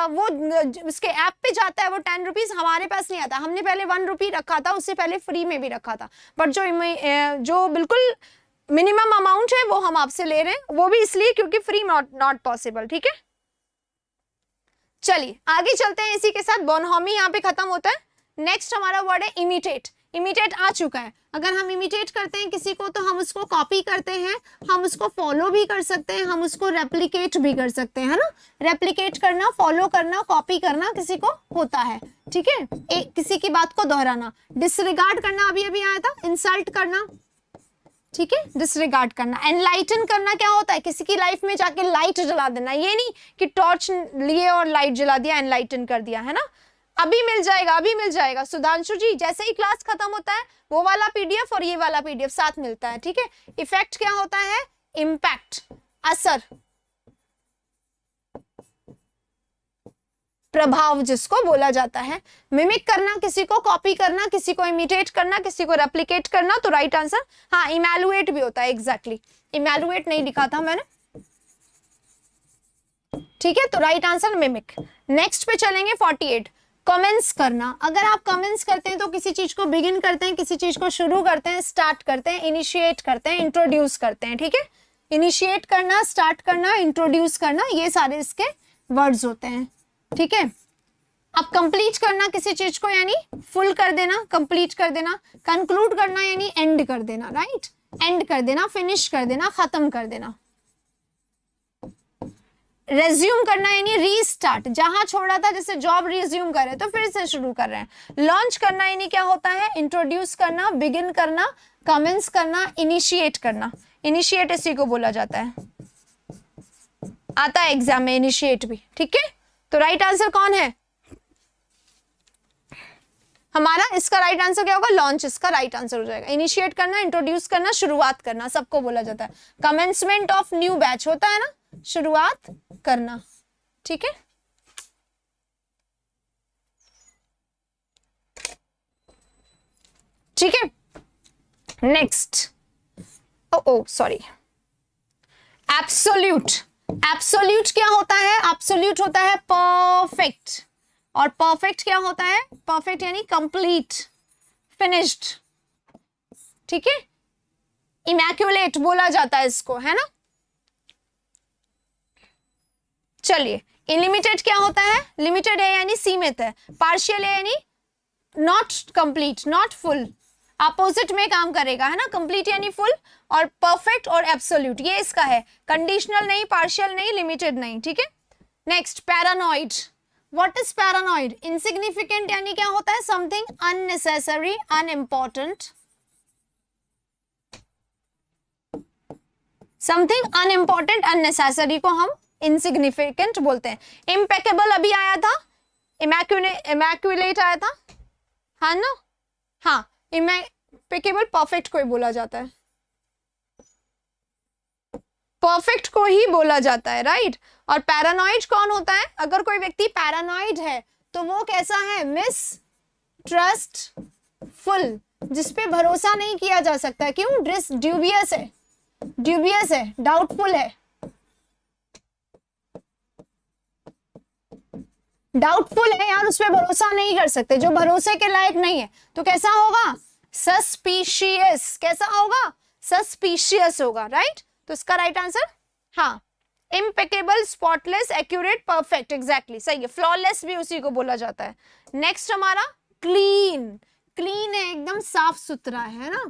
A: वो उसके ऐप पे जाता है वो 10 रुपीज, हमारे पास नहीं आता। हमने पहले 1 रुपी रखा था, उससे पहले फ्री में भी रखा था, बट जो बिल्कुल मिनिमम अमाउंट है वो हम आपसे ले रहे हैं, वो भी इसलिए क्योंकि फ्री नॉट पॉसिबल, ठीक है। चलिए आगे चलते हैं। इसी के साथ बोनहोमी यहाँ पे खत्म होता है। नेक्स्ट हमारा वर्ड है इमिटेट। इमिटेट आ चुका है। अगर हम इमिटेट करते हैं किसी को तो हम उसको कॉपी करते हैं, हम उसको फॉलो भी कर सकते हैं, हम उसको रेप्लिकेट भी कर सकते हैं, है ना। रेप्लिकेट करना, फॉलो करना, कॉपी करना किसी को होता है, ठीक है। किसी की बात को दोहराना। डिसरिगार्ड करना अभी अभी आया था, इंसल्ट करना, ठीक है, डिसरिगार्ड करना। एनलाइटन करना क्या होता है? किसी की लाइफ में जाके लाइट जला देना। ये नहीं कि टॉर्च लिए और लाइट जला दिया, एनलाइटन कर दिया, है ना। अभी मिल जाएगा, अभी मिल जाएगा सुधांशु जी, जैसे ही क्लास खत्म होता है वो वाला पीडीएफ और ये वाला पीडीएफ साथ मिलता है, ठीक है। इफेक्ट क्या होता है? इम्पैक्ट, असर, प्रभाव जिसको बोला जाता है। मिमिक करना, किसी को कॉपी करना, किसी को इमिटेट करना, किसी को रेप्लिकेट करना, तो राइट आंसर हाँ इमैलुएट भी होता है। एग्जैक्टली, इमैलुएट नहीं लिखा था मैंने, ठीक है। तो राइट आंसर मिमिक। नेक्स्ट पे चलेंगे 48, कमेंट्स करना। अगर आप कमेंट्स करते हैं तो किसी चीज को बिगिन करते हैं, किसी चीज को शुरू करते हैं, स्टार्ट करते हैं, इनिशिएट करते हैं, इंट्रोड्यूस करते हैं, ठीक है। इनिशिएट करना, स्टार्ट करना, इंट्रोड्यूस करना, ये सारे इसके वर्ड्स होते हैं, ठीक है। अब कंप्लीट करना किसी चीज को यानी फुल कर देना, कंप्लीट कर देना। कंक्लूड करना यानी एंड कर देना, राइट, एंड कर देना, फिनिश कर देना, खत्म कर देना। रेज्यूम करना यानी रीस्टार्ट, जहां छोड़ा था, जैसे जॉब रिज्यूम कर रहे तो फिर से शुरू कर रहे हैं। लॉन्च करना यानी क्या होता है? इंट्रोड्यूस करना, बिगिन करना, कमेंस करना, इनिशिएट करना। इनिशिएट इसी को बोला जाता है, आता है एग्जाम में इनिशिएट भी, ठीक है। तो राइट आंसर कौन है हमारा? इसका राइट आंसर क्या होगा? लॉन्च इसका राइट आंसर हो जाएगा। इनिशिएट करना, इंट्रोड्यूस करना, शुरुआत करना, सबको बोला जाता है। कमेंसमेंट ऑफ न्यू बैच होता है ना, शुरुआत करना, ठीक है। ठीक है, नेक्स्ट, ओ सॉरी, एब्सोल्यूट। एब्सोल्यूट क्या होता है? एब्सोल्यूट होता है परफेक्ट, और परफेक्ट क्या होता है? परफेक्ट यानी कंप्लीट, फिनिश्ड, ठीक है। इमैक्युलेट बोला जाता है इसको, है ना। चलिए, इलिमिटेड क्या होता है? लिमिटेड है यानी सीमित है, पार्शियल है यानी not complete, not full, opposite में काम करेगा, है ना। कंप्लीट यानी फुल, और परफेक्ट और एब्सोल्यूट ये इसका है। कंडीशनल नहीं, पार्शियल नहीं, लिमिटेड नहीं, ठीक है। Next, paranoid. What is paranoid? Insignificant यानी क्या होता है? Something unnecessary, unimportant, something unimportant, unnecessary को हम इनसिग्निफिकेंट बोलते हैं। इम्पेकेबल अभी आया था, इमैक्युलेट आया था, हाँ ना, हाँ इम्पेकेबल परफेक्ट को ही बोला जाता है, परफेक्ट को ही बोला जाता है, राइट। और पैरानॉइड कौन होता है? अगर कोई व्यक्ति पैरानॉइड है तो वो कैसा है? मिसट्रस्टफुल, जिसपे भरोसा नहीं किया जा सकता। क्यों? ड्यूबियस है, ड्यूबियस है, डाउटफुल है, डाउटफुल है यार, उस पर भरोसा नहीं कर सकते, जो भरोसे के लायक नहीं है। तो कैसा होगा? सस्पिशियस। कैसा होगा? सस्पिशियस होगा, राइट। तो इसका राइट आंसर हाँ, impeccable, spotless, accurate, perfect, exactly सही है। फ्लॉलेस भी उसी को बोला जाता है। नेक्स्ट हमारा क्लीन। क्लीन है, एकदम साफ सुथरा है ना,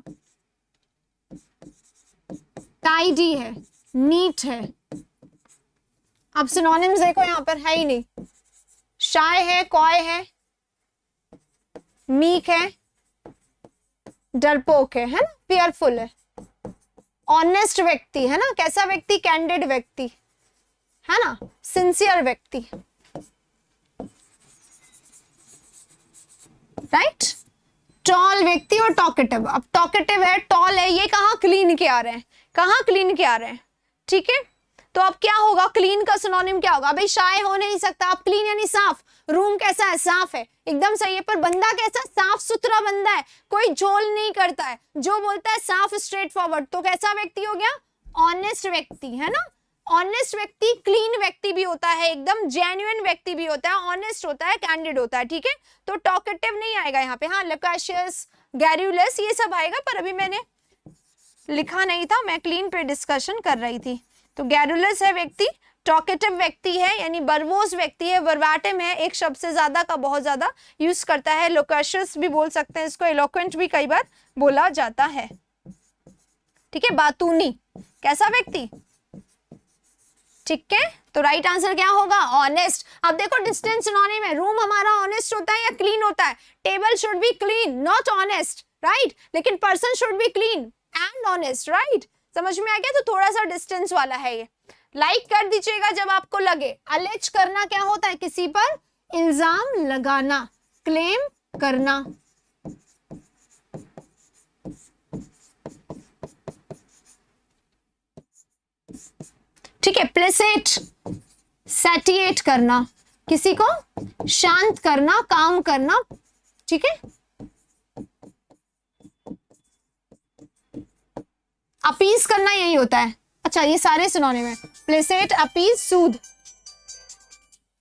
A: टाइडी है, नीट है। अब सिनोनिम्स देखो यहाँ पर है ही नहीं। शाय है, कॉय है, मीक है, डरपोक है ना, फियरफुल है, ऑनेस्ट व्यक्ति है ना, कैसा व्यक्ति? कैंडिड व्यक्ति है ना, सिंसियर व्यक्ति, राइट। टॉल व्यक्ति और टॉकेटिव। अब टॉकेटिव है, टॉल है, ये कहाँ क्लीन के आ रहे हैं? कहाँ क्लीन के आ रहे हैं? ठीक है, तो अब क्या होगा? क्लीन का सिनोनिम क्या होगा? भाई शाय हो नहीं सकता, आप क्लीन यानी साफ। रूम कैसा है? साफ है, एकदम सही है। पर बंदा कैसा? साफ सुथरा बंदा है, कोई झोल नहीं करता है, जो बोलता है साफ, स्ट्रेट फॉरवर्ड। तो कैसा व्यक्ति हो गया? ऑनेस्ट व्यक्ति है ना। ऑनेस्ट व्यक्ति क्लीन व्यक्ति भी होता है, एकदम जेन्युइन व्यक्ति भी होता है, ऑनेस्ट होता है, कैंडिड होता है, ठीक है। तो टॉकेटिव नहीं आएगा यहाँ पे। हाँ, लकाशियस, गैरुलस ये सब आएगा, पर अभी मैंने लिखा नहीं था, मैं क्लीन पे डिस्कशन कर रही थी। तो गैरुलस है व्यक्ति, टॉकेटिव व्यक्ति है यानी बर्बोस व्यक्ति है, वर्बाटिम है, एक शब्द से ज्यादा का बहुत ज्यादा यूज करता है, लोकेशियस भी बोल सकते हैं इसको, एलोक्वेंट भी कई बार बोला जाता है, ठीक है। बातूनी, कैसा व्यक्ति? ठीक है, तो राइट आंसर क्या होगा? ऑनेस्ट। अब देखो डिस्टेंस सिनोनिम है, रूम हमारा ऑनेस्ट होता है या क्लीन होता है? Table should be clean, not honest, right, लेकिन person should be clean and honest, right. समझ में आ गया? तो थोड़ा सा डिस्टेंस वाला है ये। लाइक कर दीजिएगा जब आपको लगे। अलेज करना क्या होता है? किसी पर इल्जाम लगाना, क्लेम करना। ठीक है, प्लेसेट, सैटिएट करना, किसी को शांत करना, काम करना, ठीक है। अपीज करना यही होता है। अच्छा, ये सारे सिनोनिम है, प्लेसेट, अपीज, सूद,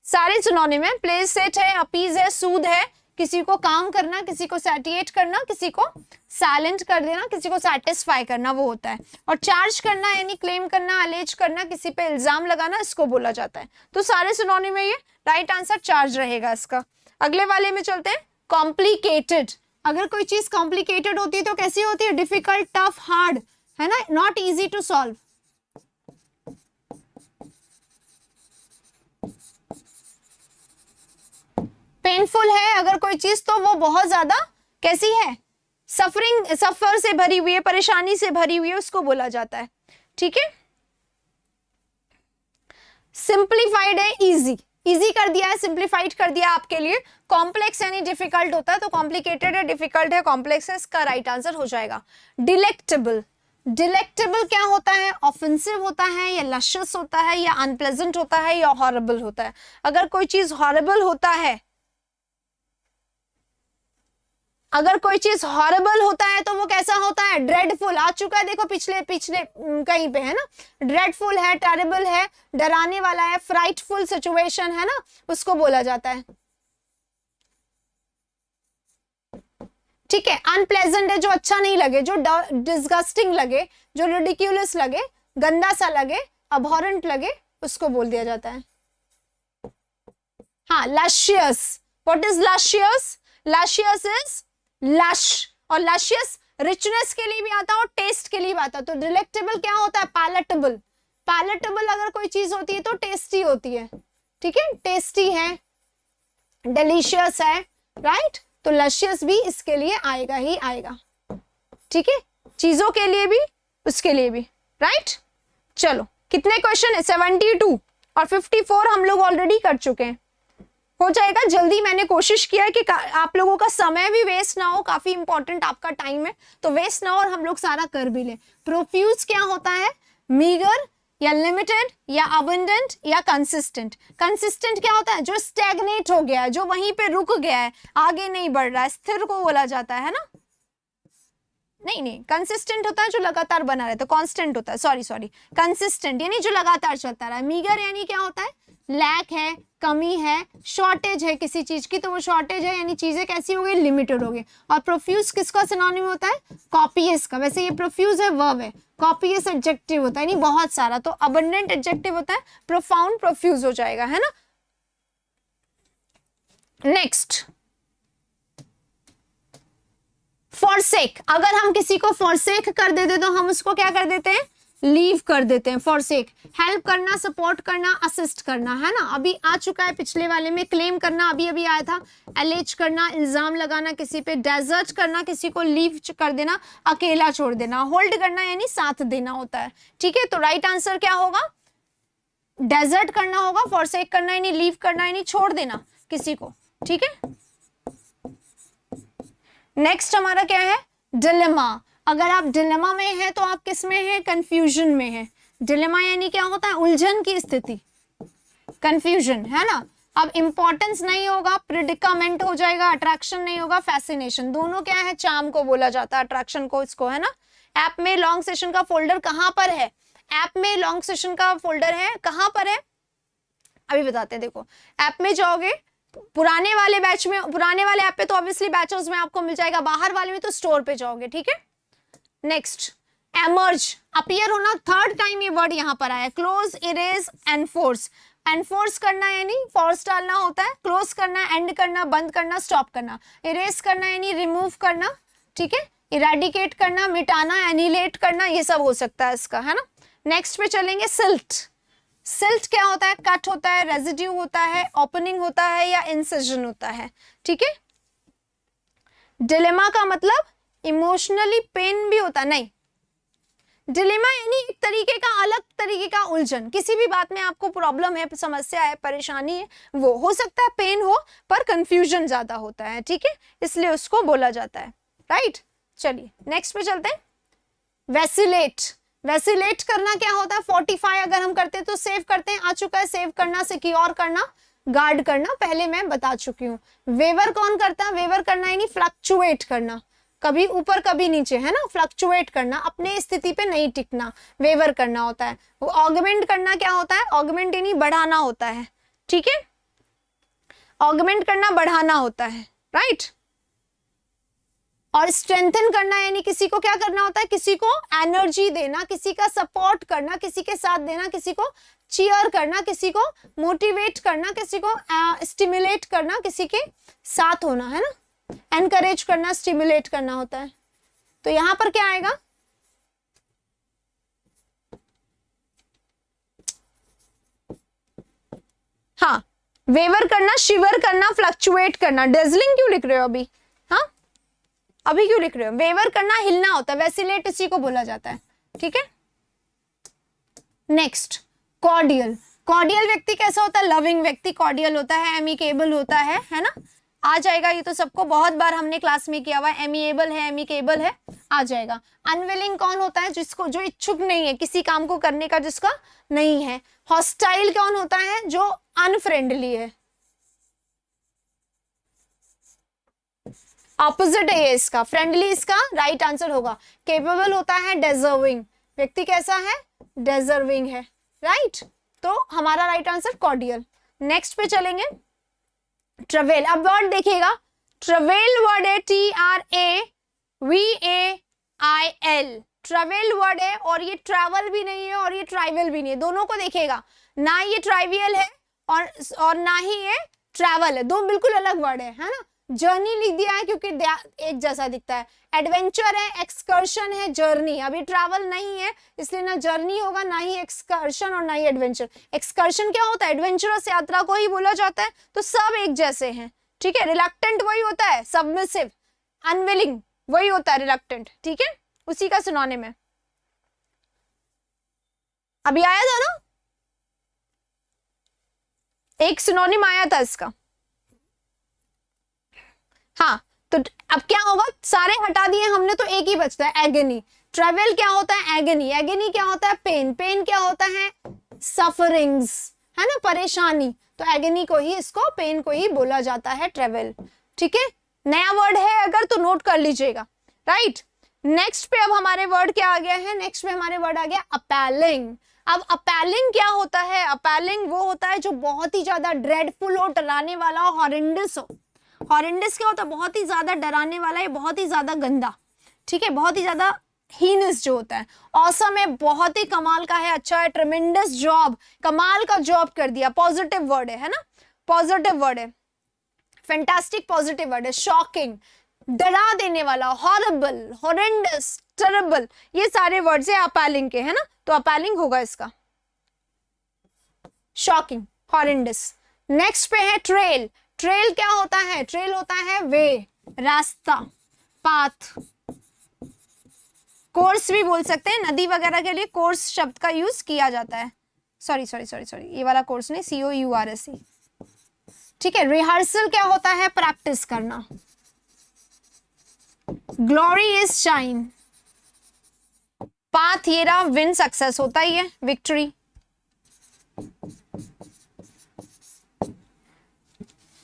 A: सारे सिनोनिम है। प्लेसेट है, अपीज है, सूद है, किसी को काम करना, किसी को सैटिएट करना, किसी को साइलेंट कर देना, किसी को सेटिस्फाई करना, वो होता है। और चार्ज करना यानी क्लेम करना, अलेज करना, किसी पे इल्जाम लगाना, इसको बोला जाता है। तो सारे सिनोनिम है ये। राइट आंसर चार्ज रहेगा इसका। अगले वाले में चलते हैं, कॉम्प्लिकेटेड। अगर कोई चीज कॉम्प्लिकेटेड होती है तो कैसी होती है? डिफिकल्ट, टफ, हार्ड, है ना, not easy to solve. Painful है अगर कोई चीज तो वो बहुत ज्यादा कैसी है? सफरिंग, सफर से भरी हुई है, परेशानी से भरी हुई है, उसको बोला जाता है, ठीक है। सिंप्लीफाइड है, इजी, इजी कर दिया है, सिंप्लीफाइड कर दिया आपके लिए। कॉम्प्लेक्स यानी डिफिकल्ट होता है, तो कॉम्प्लिकेटेड है, डिफिकल्ट है, कॉम्प्लेक्स है, इसका राइट आंसर हो जाएगा। डिलेक्टेबल, डिलेक्टेबल क्या होता है? ऑफेंसिव होता है या लशियस होता है या अनप्लेजेंट होता है या हॉरेबल होता है? अगर कोई चीज हॉरेबल होता है, अगर कोई चीज हॉरेबल होता है तो वो कैसा होता है? ड्रेडफुल। आ चुका है देखो पिछले कहीं पे, है ना। ड्रेडफुल है, टेरिबल है, डराने वाला है, फ्राइटफुल सिचुएशन है ना, उसको बोला जाता है, ठीक है। अनप्लेजेंट है, जो अच्छा नहीं लगे, जो डिस्गस्टिंग लगे, जो रिडिक्यूलस लगे, गंदा सा लगे, अबॉरेंट लगे, उसको बोल दिया जाता है। हाँ, luscious. What is luscious? Luscious is lush, और लशियस रिचनेस के लिए भी आता है और टेस्ट के लिए भी आता है। तो डिलेक्टेबल क्या होता है? पैलेटेबल। पैलेटेबल अगर कोई चीज होती है तो टेस्टी होती है, ठीक है, टेस्टी है, डिलीशियस है, राइट। तो लशियस भी इसके लिए आएगा ही आएगा, ठीक है, चीजों के लिए भी, उसके लिए भी, राइट। चलो, कितने क्वेश्चन है? 72 और 54 हम लोग ऑलरेडी कर चुके हैं। हो जाएगा जल्दी। मैंने कोशिश किया है कि आप लोगों का समय भी वेस्ट ना हो, काफी इंपॉर्टेंट आपका टाइम है, तो वेस्ट ना हो और हम लोग सारा कर भी ले। प्रोफ्यूज क्या होता है? मीगर या लिमिटेड या अबंडेंट या कंसिस्टेंट। कंसिस्टेंट क्या होता है? जो स्टैग्नेट हो गया है, जो वहीं पे रुक गया है, आगे नहीं बढ़ रहा है, स्थिर को बोला जाता है ना। नहीं, कंसिस्टेंट होता है जो लगातार बना रहता है, कांस्टेंट होता है, सॉरी कंसिस्टेंट यानी जो लगातार चलता रहा है। मीगर यानी क्या होता है? लैक है, कमी है, शॉर्टेज है किसी चीज की, तो वो शॉर्टेज है यानी चीजें कैसी हो गई? लिमिटेड हो गई। और प्रोफ्यूज किसका सिनोनिम होता है? कॉपियस का। वैसे ये प्रोफ्यूज है वर्ब है, कॉपियस एडजेक्टिव होता है यानी बहुत सारा, तो अबंडेंट एडजेक्टिव होता है, प्रोफाउंड प्रोफ्यूज हो जाएगा, है ना। Next, forsake. अगर हम किसी को फॉरसेक कर देते तो हम उसको क्या कर देते हैं? लीव कर देते हैं। फॉरसेक हेल्प करना, सपोर्ट करना, असिस्ट करना, है ना। अभी आ चुका है पिछले वाले में। क्लेम करना अभी अभी आया था। एलेज करना, इल्जाम लगाना किसी पे। डेजर्ट करना, किसी को लीव कर देना, अकेला छोड़ देना। होल्ड करना यानी साथ देना होता है, ठीक है। तो राइट आंसर क्या होगा? डेजर्ट करना होगा, फॉरसेक करना यानी लीव करना यानी छोड़ देना किसी को, ठीक है। नेक्स्ट हमारा क्या है? डिलेमा। अगर आप डिलेमा में हैं तो आप किस में हैं? कंफ्यूजन में हैं। डिलेमा यानी क्या होता है? उलझन की स्थिति, कंफ्यूजन, है ना। अब इंपॉर्टेंस नहीं होगा, प्रिडिकामेंट हो जाएगा। अट्रैक्शन नहीं होगा, फैसिनेशन। दोनों क्या है? चार्म को बोला जाता है, अट्रैक्शन को, इसको, है ना। ऐप में लॉन्ग सेशन का फोल्डर कहां पर है? ऐप में लॉन्ग सेशन का फोल्डर है, कहां पर है अभी बताते हैं। देखो, ऐप में जाओगे, पुराने वाले बैच में, पुराने वाले ऐप पे तो ऑब्वियसली बैचेस में आपको मिल जाएगा, बाहर वाले में तो स्टोर पे जाओगे, ठीक है। नेक्स्ट, एमर्ज, अपीयर होना। थर्ड टाइम ये वर्ड यहां पर आया। Close, erase, enforce. एनफोर्स करना यानी फोर्स डालना होता है। क्लोज करना, एंड करना, बंद करना, स्टॉप करना। इरेज करना यानी रिमूव करना, ठीक है। इरेडिकेट करना, मिटाना, एनिलेट करना, ये सब हो सकता है इसका, है ना। नेक्स्ट पे चलेंगे, सिल्ट। सिल्ट क्या होता है? कट होता है, रेजिड्यू होता है, ओपनिंग होता है या इंसिजन होता है, ठीक है। डिलेमा का मतलब इमोशनली पेन भी होता है, नहीं। डिलेमा यानी एक तरीके का, अलग तरीके का उलझन। किसी भी बात में आपको प्रॉब्लम है, समस्या है, परेशानी है, वो हो सकता है पेन हो पर कंफ्यूजन ज्यादा होता है, ठीक है, इसलिए उसको बोला जाता है, राइट। चलिए नेक्स्ट पे चलते हैं। वैसिलेट। वैसिलेट करना क्या होता है? फोर्टिफाई अगर हम करते हैं तो सेव करते हैं, आ चुका है। सेव करना, सिक्योर करना, गार्ड करना, पहले मैं बता चुकी हूँ। वेवर कौन करता है? वेवर करना यानी फ्लक्चुएट करना, कभी ऊपर कभी नीचे, है ना। फ्लक्चुएट करना, अपने स्थिति पे नहीं टिकना, वेवर करना होता है। वो ऑगमेंट करना क्या होता है? ऑगमेंट यानी बढ़ाना होता है, ठीक है। ऑगमेंट करना बढ़ाना होता है, राइट। और स्ट्रेंथन करना यानी किसी को क्या करना होता है? किसी को एनर्जी देना, किसी का सपोर्ट करना, किसी के साथ देना, किसी को चीयर करना, किसी को मोटिवेट करना, किसी को स्टिमुलेट करना, किसी के साथ होना, है ना। एनकरेज करना, स्टिमुलेट करना होता है। तो यहां पर क्या आएगा? हाँ, वेवर करना, शिवर करना, फ्लक्चुएट करना। डेजलिंग क्यों लिख रहे हो अभी? हाँ, अभी क्यों लिख रहे हो? वेवर करना हिलना होता है, वैसिलेट इसी को बोला जाता है, ठीक है। Next, cordial. कॉर्डियल व्यक्ति कैसा होता है? लविंग व्यक्ति कॉर्डियल होता है, एमिकेबल होता है ना। आ जाएगा ये तो सबको, बहुत बार हमने क्लास में किया हुआ है। एमिएबल है, एमिकेबल है, आ जाएगा। अनविलिंग कौन होता है? जिसको, जो इच्छुक नहीं है किसी काम को करने का, जिसका नहीं है। हॉस्टाइल कौन होता है? जो अनफ्रेंडली है। ऑपोजिट है ये इसका, फ्रेंडली इसका राइट आंसर होगा। केपेबल होता है, डिजर्विंग। व्यक्ति कैसा है? डिजर्विंग है, राइट। तो हमारा राइट आंसर कॉर्डियल। नेक्स्ट पे चलेंगे, ट्रेवल। अब वर्ड देखिएगा, ट्रेवल वर्ड है, TRAVAIL। ट्रेवल वर्ड है, और ये ट्रैवल भी नहीं है और ये ट्राइवल भी नहीं है, दोनों को देखिएगा। ना ये ट्राइवियल है और ना ही ये ट्रैवल है, दो बिल्कुल अलग वर्ड है ना। जर्नी लिख दिया है क्योंकि एक जैसा दिखता है। एडवेंचर है, एक्सकर्शन है, जर्नी। अभी ट्रैवल नहीं है इसलिए ना जर्नी होगा, ना ही एक्सकर्शन और ना ही एडवेंचर। एक्सकर्शन क्या होता है? एडवेंचरस यात्रा को ही बोला जाता है। तो सब एक जैसे हैं, ठीक है। रिलक्टेंट वही होता है, सबमिसिव, अनविलिंग वही होता है रिलक्टेंट, ठीक है, उसी का सिनोनिम है। अभी आया था ना, एक सिनोनिम आया था इसका, हाँ, तो अब क्या होगा, सारे हटा दिए हमने तो एक ही बचता है, एगनी। ट्रेवल क्या होता है, एगनी। एगनी क्या होता है, पेन। पेन क्या होता है, सफरिंग्स, है ना, परेशानी। तो एगनी को ही, इसको पेन को ही बोला जाता है ट्रेवल। ठीक है, नया वर्ड है अगर तो नोट कर लीजिएगा, राइट। नेक्स्ट पे अब हमारे वर्ड क्या आ गया है, नेक्स्ट पे हमारे वर्ड आ गया अपैलिंग। अब अपैलिंग क्या होता है, अपैलिंग वो होता है जो बहुत ही ज्यादा ड्रेडफुल हो, डराने वाला हो, हॉरेंडस हो। हॉरेंडस क्या होता है, बहुत ही ज्यादा डराने वाला है, बहुत ही ज्यादा गंदा, ठीक है, बहुत ही ज्यादा हीनस जो होता है। ऑसम है, बहुत ही कमाल का है, अच्छा है, ट्रेमेंडस जॉब, कमाल का जॉब कर दिया, पॉजिटिव वर्ड है ना, पॉजिटिव वर्ड है, फैंटास्टिक पॉजिटिव वर्ड है। शॉकिंग, डरा देने वाला, हॉरिबल, हॉरेंडस, टेरिबल, ये सारे वर्ड्स है अपैलिंग के, है ना, तो अपैलिंग होगा इसका, शॉकिंग, हॉरेंडस। नेक्स्ट पे है ट्रेल। ट्रेल क्या होता है, ट्रेल होता है वे, रास्ता, पाथ। कोर्स भी बोल सकते हैं, नदी वगैरह के लिए कोर्स शब्द का यूज किया जाता है। सॉरी सॉरी सॉरी सॉरी, ये वाला कोर्स नहीं, COURSE, ठीक है। रिहर्सल क्या होता है, प्रैक्टिस करना। ग्लोरी इज शाइन, पाथ ये रहा, विन सक्सेस होता ही है, विक्ट्री।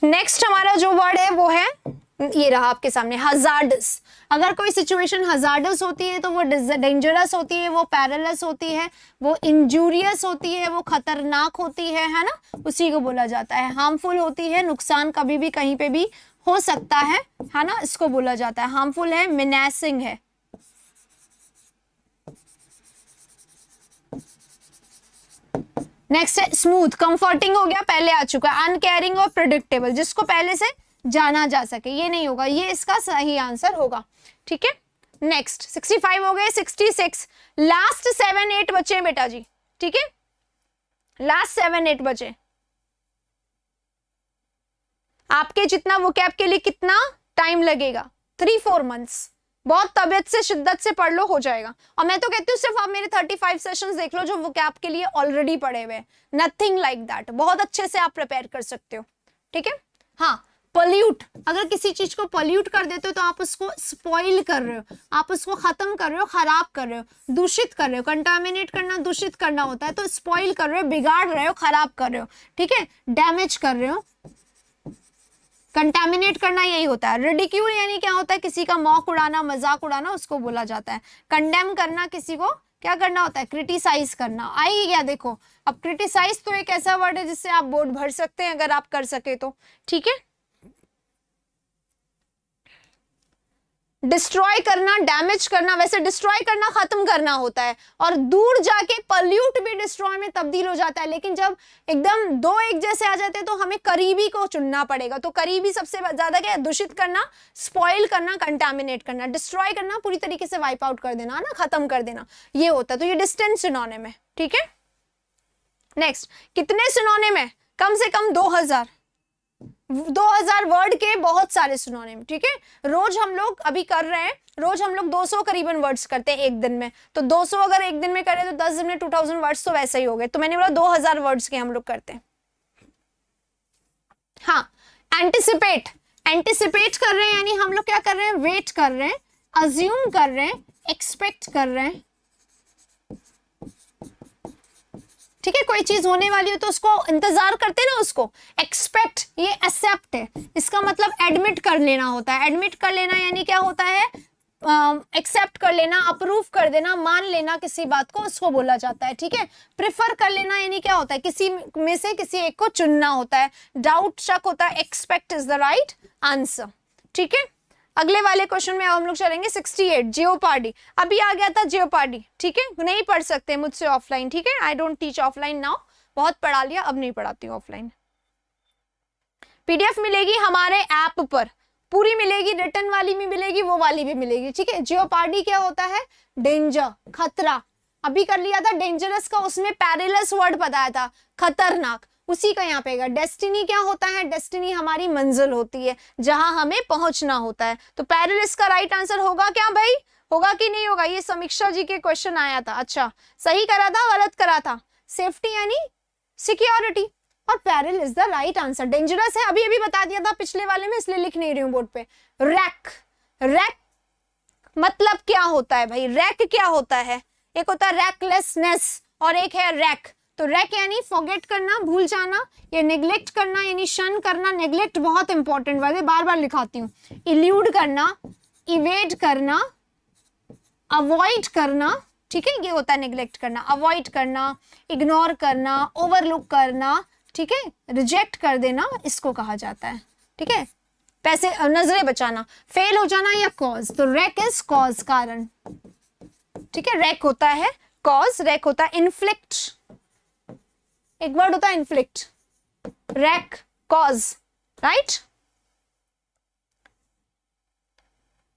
A: नेक्स्ट हमारा जो वर्ड है वो है, ये रहा आपके सामने, हजार्डस। अगर कोई सिचुएशन हजार्डस होती है तो वो डेंजरस होती है, वो पैरेलस होती है, वो इंजूरियस होती है, वो खतरनाक होती है ना, उसी को बोला जाता है। हार्मफुल होती है, नुकसान कभी भी कहीं पे भी हो सकता है ना, इसको बोला जाता है। हार्मफुल है, मिनेसिंग है। नेक्स्ट है स्मूथ, कंफर्टिंग हो गया, पहले आ चुका है। अनकेयरिंग और प्रेडिक्टेबल, जिसको पहले से जाना जा सके, ये नहीं होगा, ये इसका सही आंसर होगा, ठीक है। नेक्स्ट 65 हो गए, 66, लास्ट 7-8 बचे बेटा जी, ठीक है, लास्ट 7-8 बचे। आपके जितना वोकैब के लिए कितना टाइम लगेगा, 3-4 मंथ्स। बहुत तबियत से, शिद्दत से पढ़ लो, हो जाएगा। और मैं तो कहती हूँ सिर्फ आप मेरे 35 सेशंस देख लो जो वोकैब के लिए ऑलरेडी पढ़े हुए हैं, नथिंग लाइक दैट, बहुत अच्छे से आप प्रिपेयर कर सकते हो, ठीक है। हाँ, पॉल्यूट, अगर किसी चीज को पॉल्यूट कर देते हो तो आप उसको स्पॉइल कर रहे हो, आप उसको खत्म कर रहे हो, खराब कर रहे हो, दूषित कर रहे हो। कंटामिनेट करना, दूषित करना होता है, तो स्पॉइल कर रहे हो, बिगाड़ रहे हो, खराब कर रहे हो, ठीक है, डैमेज कर रहे हो। कंटामिनेट करना यही होता है। रिडिक्यूल यानी क्या होता है, किसी का मौक उड़ाना, मजाक उड़ाना, उसको बोला जाता है। कंडेम करना, किसी को क्या करना होता है, क्रिटिसाइज करना। आई क्या, देखो अब क्रिटिसाइज तो एक ऐसा वर्ड है जिससे आप बोर्ड भर सकते हैं अगर आप कर सके तो, ठीक है। डिस्ट्रॉय करना, डैमेज करना, वैसे डिस्ट्रॉय करना खत्म करना होता है, और दूर जाके पॉल्यूट भी डिस्ट्रॉय में तब्दील हो जाता है। लेकिन जब एकदम दो एक जैसे आ जाते हैं तो हमें करीबी को चुनना पड़ेगा। तो करीबी सबसे ज्यादा क्या है, दूषित करना, स्पॉइल करना, कंटामिनेट करना। डिस्ट्रॉय करना, पूरी तरीके से वाइप आउट कर देना, ना, खत्म कर देना, ये होता है। तो ये डिस्टेंस सिनोनिम है, ठीक है। नेक्स्ट, कितने सिनोनिम है, कम से कम 2000 वर्ड के बहुत सारे सिनोनिम, ठीक है। रोज हम लोग अभी कर रहे हैं, रोज हम लोग 200 करीबन वर्ड्स करते हैं एक दिन में। तो 200 अगर एक दिन में करें तो 10 दिन में 2000 वर्ड्स तो वैसे ही हो गए। तो मैंने बोला 2000 वर्ड्स के हम लोग करते हैं। हाँ, एंटिसिपेट, एंटिसिपेट कर रहे हैं यानी हम लोग क्या कर रहे हैं, वेट कर रहे हैं, अज्यूम कर रहे हैं, एक्सपेक्ट कर रहे हैं, ठीक है। कोई चीज होने वाली हो तो उसको इंतजार करते हैं ना, उसको एक्सपेक्ट। ये एक्सेप्ट है, इसका मतलब एडमिट कर लेना होता है। एडमिट कर लेना यानी क्या होता है, एक्सेप्ट कर लेना, अप्रूव कर देना, मान लेना किसी बात को, उसको बोला जाता है, ठीक है। प्रिफर कर लेना यानी क्या होता है, किसी में से किसी एक को चुनना होता है। डाउट, शक होता है। Expect is the right answer, ठीक है। अगले वाले क्वेश्चन में हम लोग चलेंगे 68, जियोपार्डी। अभी आ गया था जियोपार्डी, ठीक है, नहीं पढ़ सकते मुझसे ऑफलाइन, ठीक है। I don't teach offline now, बहुत पढ़ा लिया, अब नहीं पढ़ाती हूँ ऑफलाइन। पीडीएफ मिलेगी हमारे ऐप पर, पूरी मिलेगी, रिटर्न वाली भी मिलेगी, वो वाली भी मिलेगी, ठीक है। जियोपार्डी क्या होता है, डेंजर, खतरा। अभी कर लिया था डेंजरस का, उसमें पैरेलस वर्ड बताया था, खतरनाक, उसी का यहाँ पे। डेस्टिनी क्या होता है, डेस्टिनी हमारी मंजिल होती है, जहां हमें पहुंचना होता है। तो पैरेलस का राइट आंसर होगा क्या भाई, होगा कि नहीं होगा, ये समीक्षा जी के क्वेश्चन आया था। अच्छा, सही करा था, गलत करा था। सेफ्टी यानी सिक्योरिटी, और parallel is the right answer. Dangerous है अभी अभी बता दिया था पिछले वाले में, इसलिए लिख नहीं रही हूं बोर्ड पे। रैक, रैक मतलब क्या होता है भाई? रैक क्या होता है? एक होता है रैकलेसनेस और एक है रैक। तो रैक यानी फॉरगेट करना, भूल जाना, ये नेग्लेक्ट करना यानी शन करना। नेग्लेक्ट बहुत इंपॉर्टेंट वर्ड है, बार बार लिखाती हूँ। इल्यूड करना, इवेड करना, अवॉइड करना, ठीक है, ये होता है नेग्लेक्ट करना। अवॉइड करना, इग्नोर करना, ओवरलुक करना, ठीक है, रिजेक्ट कर देना, इसको कहा जाता है। ठीक है, पैसे नजरें बचाना, फेल हो जाना या कॉज। तो रैक इज कॉज, कारण। ठीक है, रैक होता है कॉज, रैक होता है इन्फ्लिक्ट, एक वर्ड होता है इन्फ्लिक्ट, रैक, कॉज, राइट।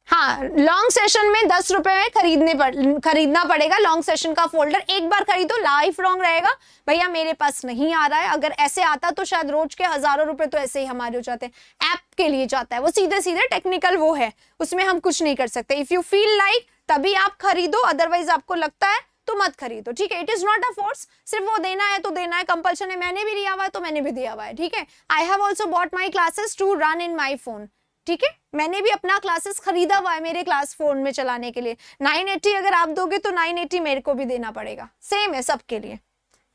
A: हाँ, लॉन्ग सेशन में 10 रुपए में खरीदना पड़ेगा लॉन्ग सेशन का फोल्डर। एक बार खरीदो, लाइफ लॉन्ग रहेगा। भैया मेरे पास नहीं आ रहा है, अगर ऐसे आता तो शायद रोज के हजारों रुपए तो ऐसे ही हमारे हो जाते हैं। ऐप के लिए जाता है वो, सीधे सीधे टेक्निकल वो है, उसमें हम कुछ नहीं कर सकते। इफ यू फील लाइक तभी आप खरीदो, अदरवाइज आपको लगता है तो मत खरीदो। ठीक है, it is not a force, सिर्फ वो देना है तो देना है, कंपल्शन है। मैंने भी लिया हुआ है तो मैंने भी दिया हुआ है। ठीक है, I have also bought my classes to run in my phone. ठीक है, मैंने भी अपना क्लासेस खरीदा हुआ है मेरे क्लास फोन में चलाने के लिए। 980 अगर आप दोगे तो 980 मेरे को भी देना पड़ेगा, सेम है सबके लिए।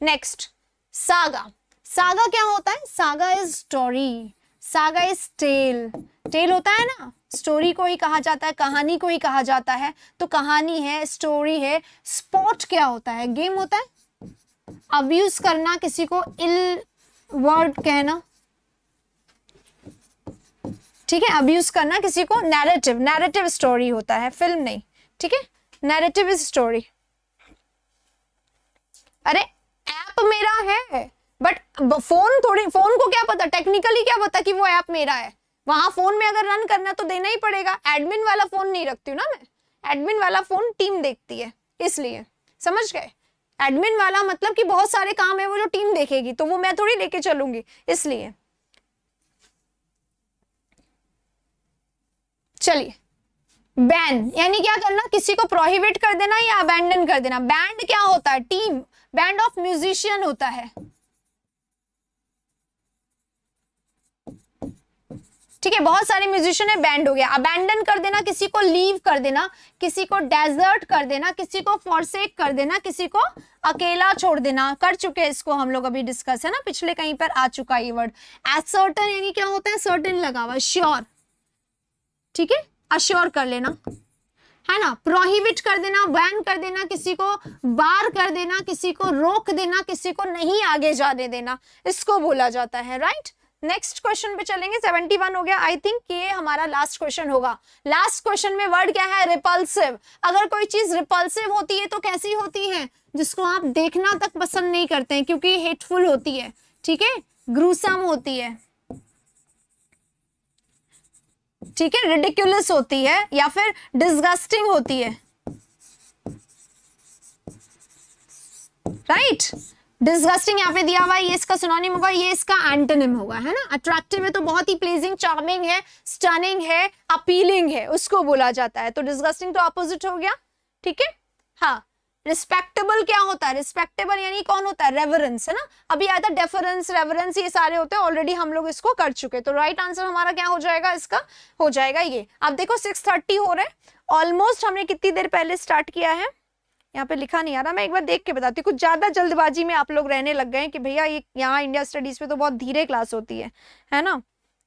A: Next, saga. सागा क्या होता है? Saga is story, saga is tale. Tale होता है ना, स्टोरी को ही कहा जाता है, कहानी को ही कहा जाता है। तो कहानी है, स्टोरी है। स्पोर्ट क्या होता है? गेम होता है। अब्यूज करना, किसी को इल वर्ड कहना, ठीक है, अब्यूज करना किसी को। नैरेटिव, नैरेटिव स्टोरी होता है, फिल्म नहीं। ठीक है, नैरेटिव इज स्टोरी। अरे ऐप मेरा है बट फोन थोड़ी, फोन को क्या पता, टेक्निकली क्या पता कि वो ऐप मेरा है। वहां फोन में अगर रन करना तो देना ही पड़ेगा। एडमिन वाला फोन नहीं रखती हूँ ना मैं, एडमिन वाला फोन टीम देखती है, इसलिए समझ गए। एडमिन वाला मतलब कि बहुत सारे काम है वो जो टीम देखेगी, तो वो मैं थोड़ी लेके चलूंगी, इसलिए। चलिए, बैन यानी क्या करना, किसी को प्रोहिबिट कर देना या अबैंडन कर देना। बैंड क्या होता है? टीम, बैंड ऑफ म्यूजिशियन होता है। ठीक है, बहुत सारे म्यूजिशियन है, बैंड हो गया। अबैंडन कर देना, किसी को लीव कर देना, किसी को डेजर्ट कर देना, किसी को फॉरसेक कर देना, किसी को अकेला छोड़ देना। कर चुके हैं इसको हम लोग, अभी डिस्कस है ना, पिछले कहीं पर आ चुका ये वर्ड। एसर्टन यानी क्या होता है? सर्टेन लगा हुआ, श्योर। ठीक है, अश्योर कर लेना, है ना। प्रोहिबिट कर देना, बैन कर देना, किसी को बार कर देना, किसी को रोक देना, किसी को नहीं आगे जाने देना, इसको बोला जाता है, राइट। नेक्स्ट क्वेश्चन पे चलेंगे। 71 हो गया, आई थिंक ये हमारा लास्ट क्वेश्चन होगा। लास्ट क्वेश्चन में वर्ड क्या है? रिपल्सिव। अगर कोई चीज रिपल्सिव होती है तो कैसी होती है? जिसको आप देखना तक पसंद नहीं करते हैं क्योंकि हेटफुल होती है, ठीक है, ग्रूसम होती है, ठीक है, रिडिकुलस होती है या फिर डिस्गस्टिंग होती है, राइट। डिस्गस्टिंग यहाँ पे दिया हुआ है, ये इसका सिनोनिम होगा, ये इसका एंटोनिम होगा, है ना। अट्रैक्टिव है तो बहुत ही प्लीजिंग, चार्मिंग है, स्टनिंग है, अपीलिंग है, उसको बोला जाता है। तो डिस्गस्टिंग तो अपोजिट हो गया, ठीक है। हाँ, रिस्पेक्टेबल क्या होता है? रिस्पेक्टेबल यानी कौन होता है? रेवरेंस, है ना। अभी आया था डेफरेंस, रेवरेंस, ये सारे होते हैं, ऑलरेडी हम लोग इसको कर चुके। तो राइट आंसर हमारा क्या हो जाएगा? इसका हो जाएगा ये। आप देखो 6:30 हो रहे हैं ऑलमोस्ट, हमने कितनी देर पहले स्टार्ट किया है? यहाँ पे लिखा नहीं आ रहा, मैं एक बार देख के बताती हूँ। कुछ ज्यादा जल्दबाजी में आप लोग रहने लग गए कि भैया ये यहाँ इंडिया स्टडीज पे तो बहुत धीरे क्लास होती है ना।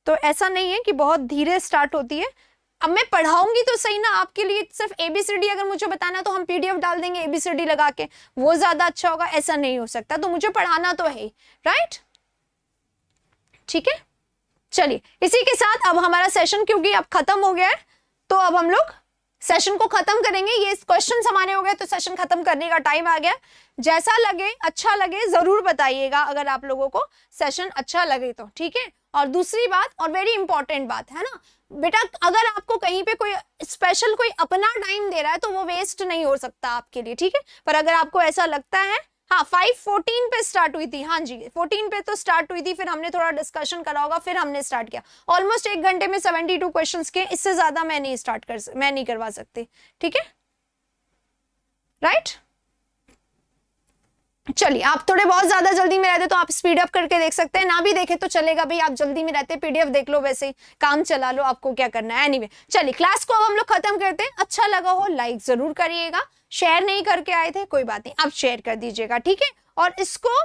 A: तो ऐसा नहीं है कि बहुत धीरे स्टार्ट होती है। अब मैं पढ़ाऊंगी तो सही ना आपके लिए, सिर्फ ABCD अगर मुझे बताना तो हम PDF डाल देंगे ABCD लगा के, वो ज्यादा अच्छा होगा, ऐसा नहीं हो सकता। तो मुझे पढ़ाना तो है, राइट, ठीक है। चलिए, इसी के साथ अब हमारा सेशन क्योंकि अब खत्म हो गया है, तो अब हम लोग सेशन को खत्म करेंगे। ये क्वेश्चन हमारे हो गए तो सेशन खत्म करने का टाइम आ गया। जैसा लगे, अच्छा लगे, जरूर बताइएगा अगर आप लोगों को सेशन अच्छा लगे तो, ठीक है। और दूसरी बात, और वेरी इंपॉर्टेंट बात है ना बेटा, अगर आपको कहीं पे कोई स्पेशल कोई अपना टाइम दे रहा है तो वो वेस्ट नहीं हो सकता आपके लिए, ठीक है। पर अगर आपको ऐसा लगता है, हाँ 5:14 पे स्टार्ट हुई थी, हाँ जी 14 पे तो स्टार्ट हुई थी, फिर हमने थोड़ा डिस्कशन करा होगा, फिर हमने स्टार्ट किया। ऑलमोस्ट 1 घंटे में 72 क्वेश्चंस के, इससे ज्यादा मैं नहीं करवा सकती, ठीक है, राइट। चलिए, आप थोड़े बहुत ज्यादा जल्दी में रहते तो आप स्पीड अप करके देख सकते हैं, ना भी देखे तो चलेगा भाई, आप जल्दी में रहते पीडीएफ देख लो, वैसे ही काम चला लो, आपको क्या करना है। एनीवे चलिए, क्लास को अब हम लोग खत्म करते हैं। अच्छा लगा हो लाइक जरूर करिएगा, शेयर नहीं करके आए थे कोई बात नहीं, आप शेयर कर दीजिएगा, ठीक है। और इसको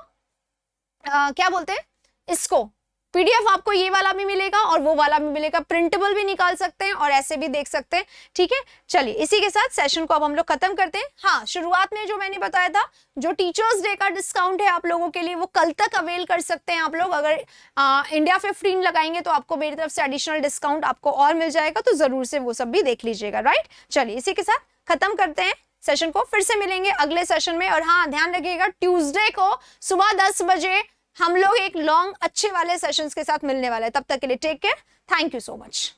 A: क्या बोलते हैं, इसको पीडीएफ आपको ये वाला भी मिलेगा और वो वाला भी मिलेगा, प्रिंटेबल भी निकाल सकते हैं और ऐसे भी देख सकते हैं, ठीक है। चलिए, इसी के साथ सेशन को अब हम लोग खत्म करते हैं। हाँ, शुरुआत में जो मैंने बताया था, जो टीचर्स डे का डिस्काउंट है आप लोगों के लिए, वो कल तक अवेल कर सकते हैं आप लोग। अगर इंडिया 15 लगाएंगे तो आपको मेरी तरफ से एडिशनल डिस्काउंट आपको और मिल जाएगा, तो जरूर से वो सब भी देख लीजिएगा, राइट। चलिए, इसी के साथ खत्म करते हैं सेशन को, फिर से मिलेंगे अगले सेशन में। और हाँ, ध्यान रखिएगा ट्यूसडे को सुबह 10 बजे हम लोग एक लॉन्ग अच्छे वाले सेशंस के साथ मिलने वाले हैं। तब तक के लिए take care, thank you so much.